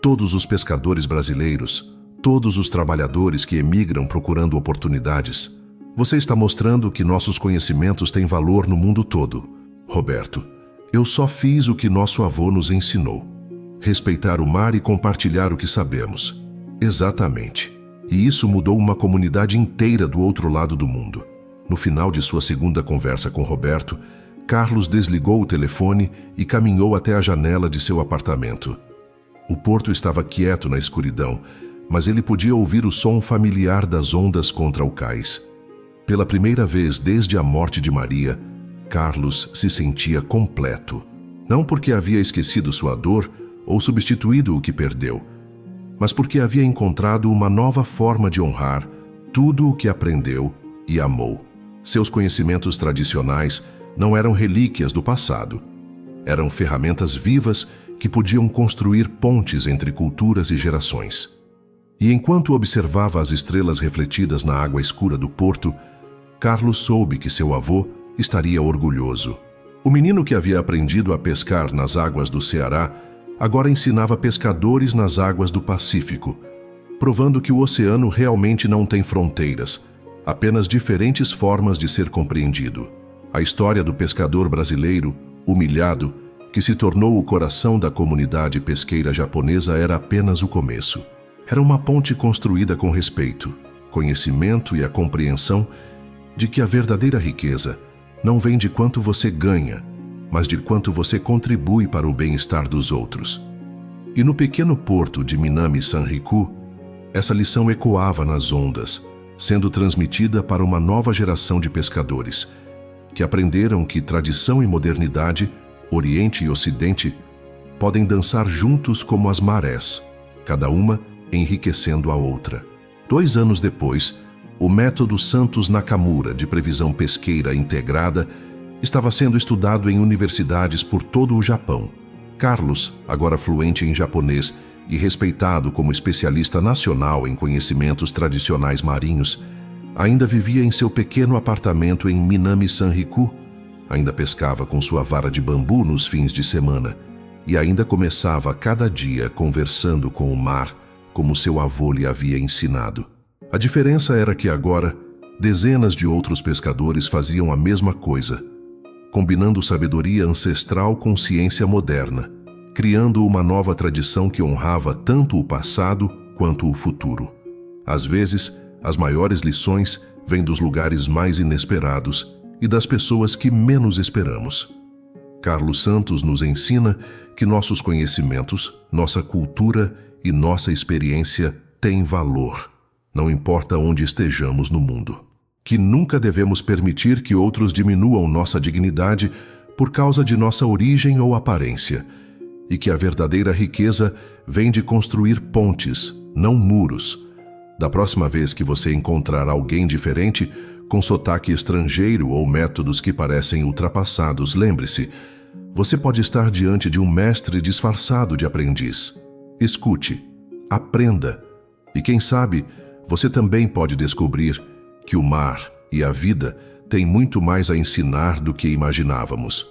Todos os pescadores brasileiros, todos os trabalhadores que emigram procurando oportunidades. Você está mostrando que nossos conhecimentos têm valor no mundo todo. Roberto, eu só fiz o que nosso avô nos ensinou. Respeitar o mar e compartilhar o que sabemos. Exatamente. E isso mudou uma comunidade inteira do outro lado do mundo. No final de sua segunda conversa com Roberto, Carlos desligou o telefone e caminhou até a janela de seu apartamento. O porto estava quieto na escuridão, mas ele podia ouvir o som familiar das ondas contra o cais. Pela primeira vez desde a morte de Maria, Carlos se sentia completo. Não porque havia esquecido sua dor ou substituído o que perdeu, mas porque havia encontrado uma nova forma de honrar tudo o que aprendeu e amou. Seus conhecimentos tradicionais não eram relíquias do passado. Eram ferramentas vivas que podiam construir pontes entre culturas e gerações. E enquanto observava as estrelas refletidas na água escura do porto, Carlos soube que seu avô estaria orgulhoso. O menino que havia aprendido a pescar nas águas do Ceará agora ensinava pescadores nas águas do Pacífico, provando que o oceano realmente não tem fronteiras, apenas diferentes formas de ser compreendido. A história do pescador brasileiro, humilhado, que se tornou o coração da comunidade pesqueira japonesa era apenas o começo. Era uma ponte construída com respeito, conhecimento e a compreensão de que a verdadeira riqueza não vem de quanto você ganha, mas de quanto você contribui para o bem-estar dos outros. E no pequeno porto de Minami Sanriku, essa lição ecoava nas ondas, sendo transmitida para uma nova geração de pescadores, que aprenderam que tradição e modernidade, Oriente e Ocidente, podem dançar juntos como as marés, cada uma enriquecendo a outra. 2 anos depois, o método Santos Nakamura de previsão pesqueira integrada estava sendo estudado em universidades por todo o Japão. Carlos, agora fluente em japonês e respeitado como especialista nacional em conhecimentos tradicionais marinhos, ainda vivia em seu pequeno apartamento em Minami Sanriku, ainda pescava com sua vara de bambu nos fins de semana e ainda começava cada dia conversando com o mar como seu avô lhe havia ensinado. A diferença era que agora, dezenas de outros pescadores faziam a mesma coisa, combinando sabedoria ancestral com ciência moderna, criando uma nova tradição que honrava tanto o passado quanto o futuro. Às vezes, as maiores lições vêm dos lugares mais inesperados e das pessoas que menos esperamos. Carlos Santos nos ensina que nossos conhecimentos, nossa cultura e nossa experiência têm valor, não importa onde estejamos no mundo. Que nunca devemos permitir que outros diminuam nossa dignidade por causa de nossa origem ou aparência, e que a verdadeira riqueza vem de construir pontes, não muros. Da próxima vez que você encontrar alguém diferente, com sotaque estrangeiro ou métodos que parecem ultrapassados, lembre-se, você pode estar diante de um mestre disfarçado de aprendiz. Escute, aprenda, e quem sabe, você também pode descobrir que o mar e a vida têm muito mais a ensinar do que imaginávamos.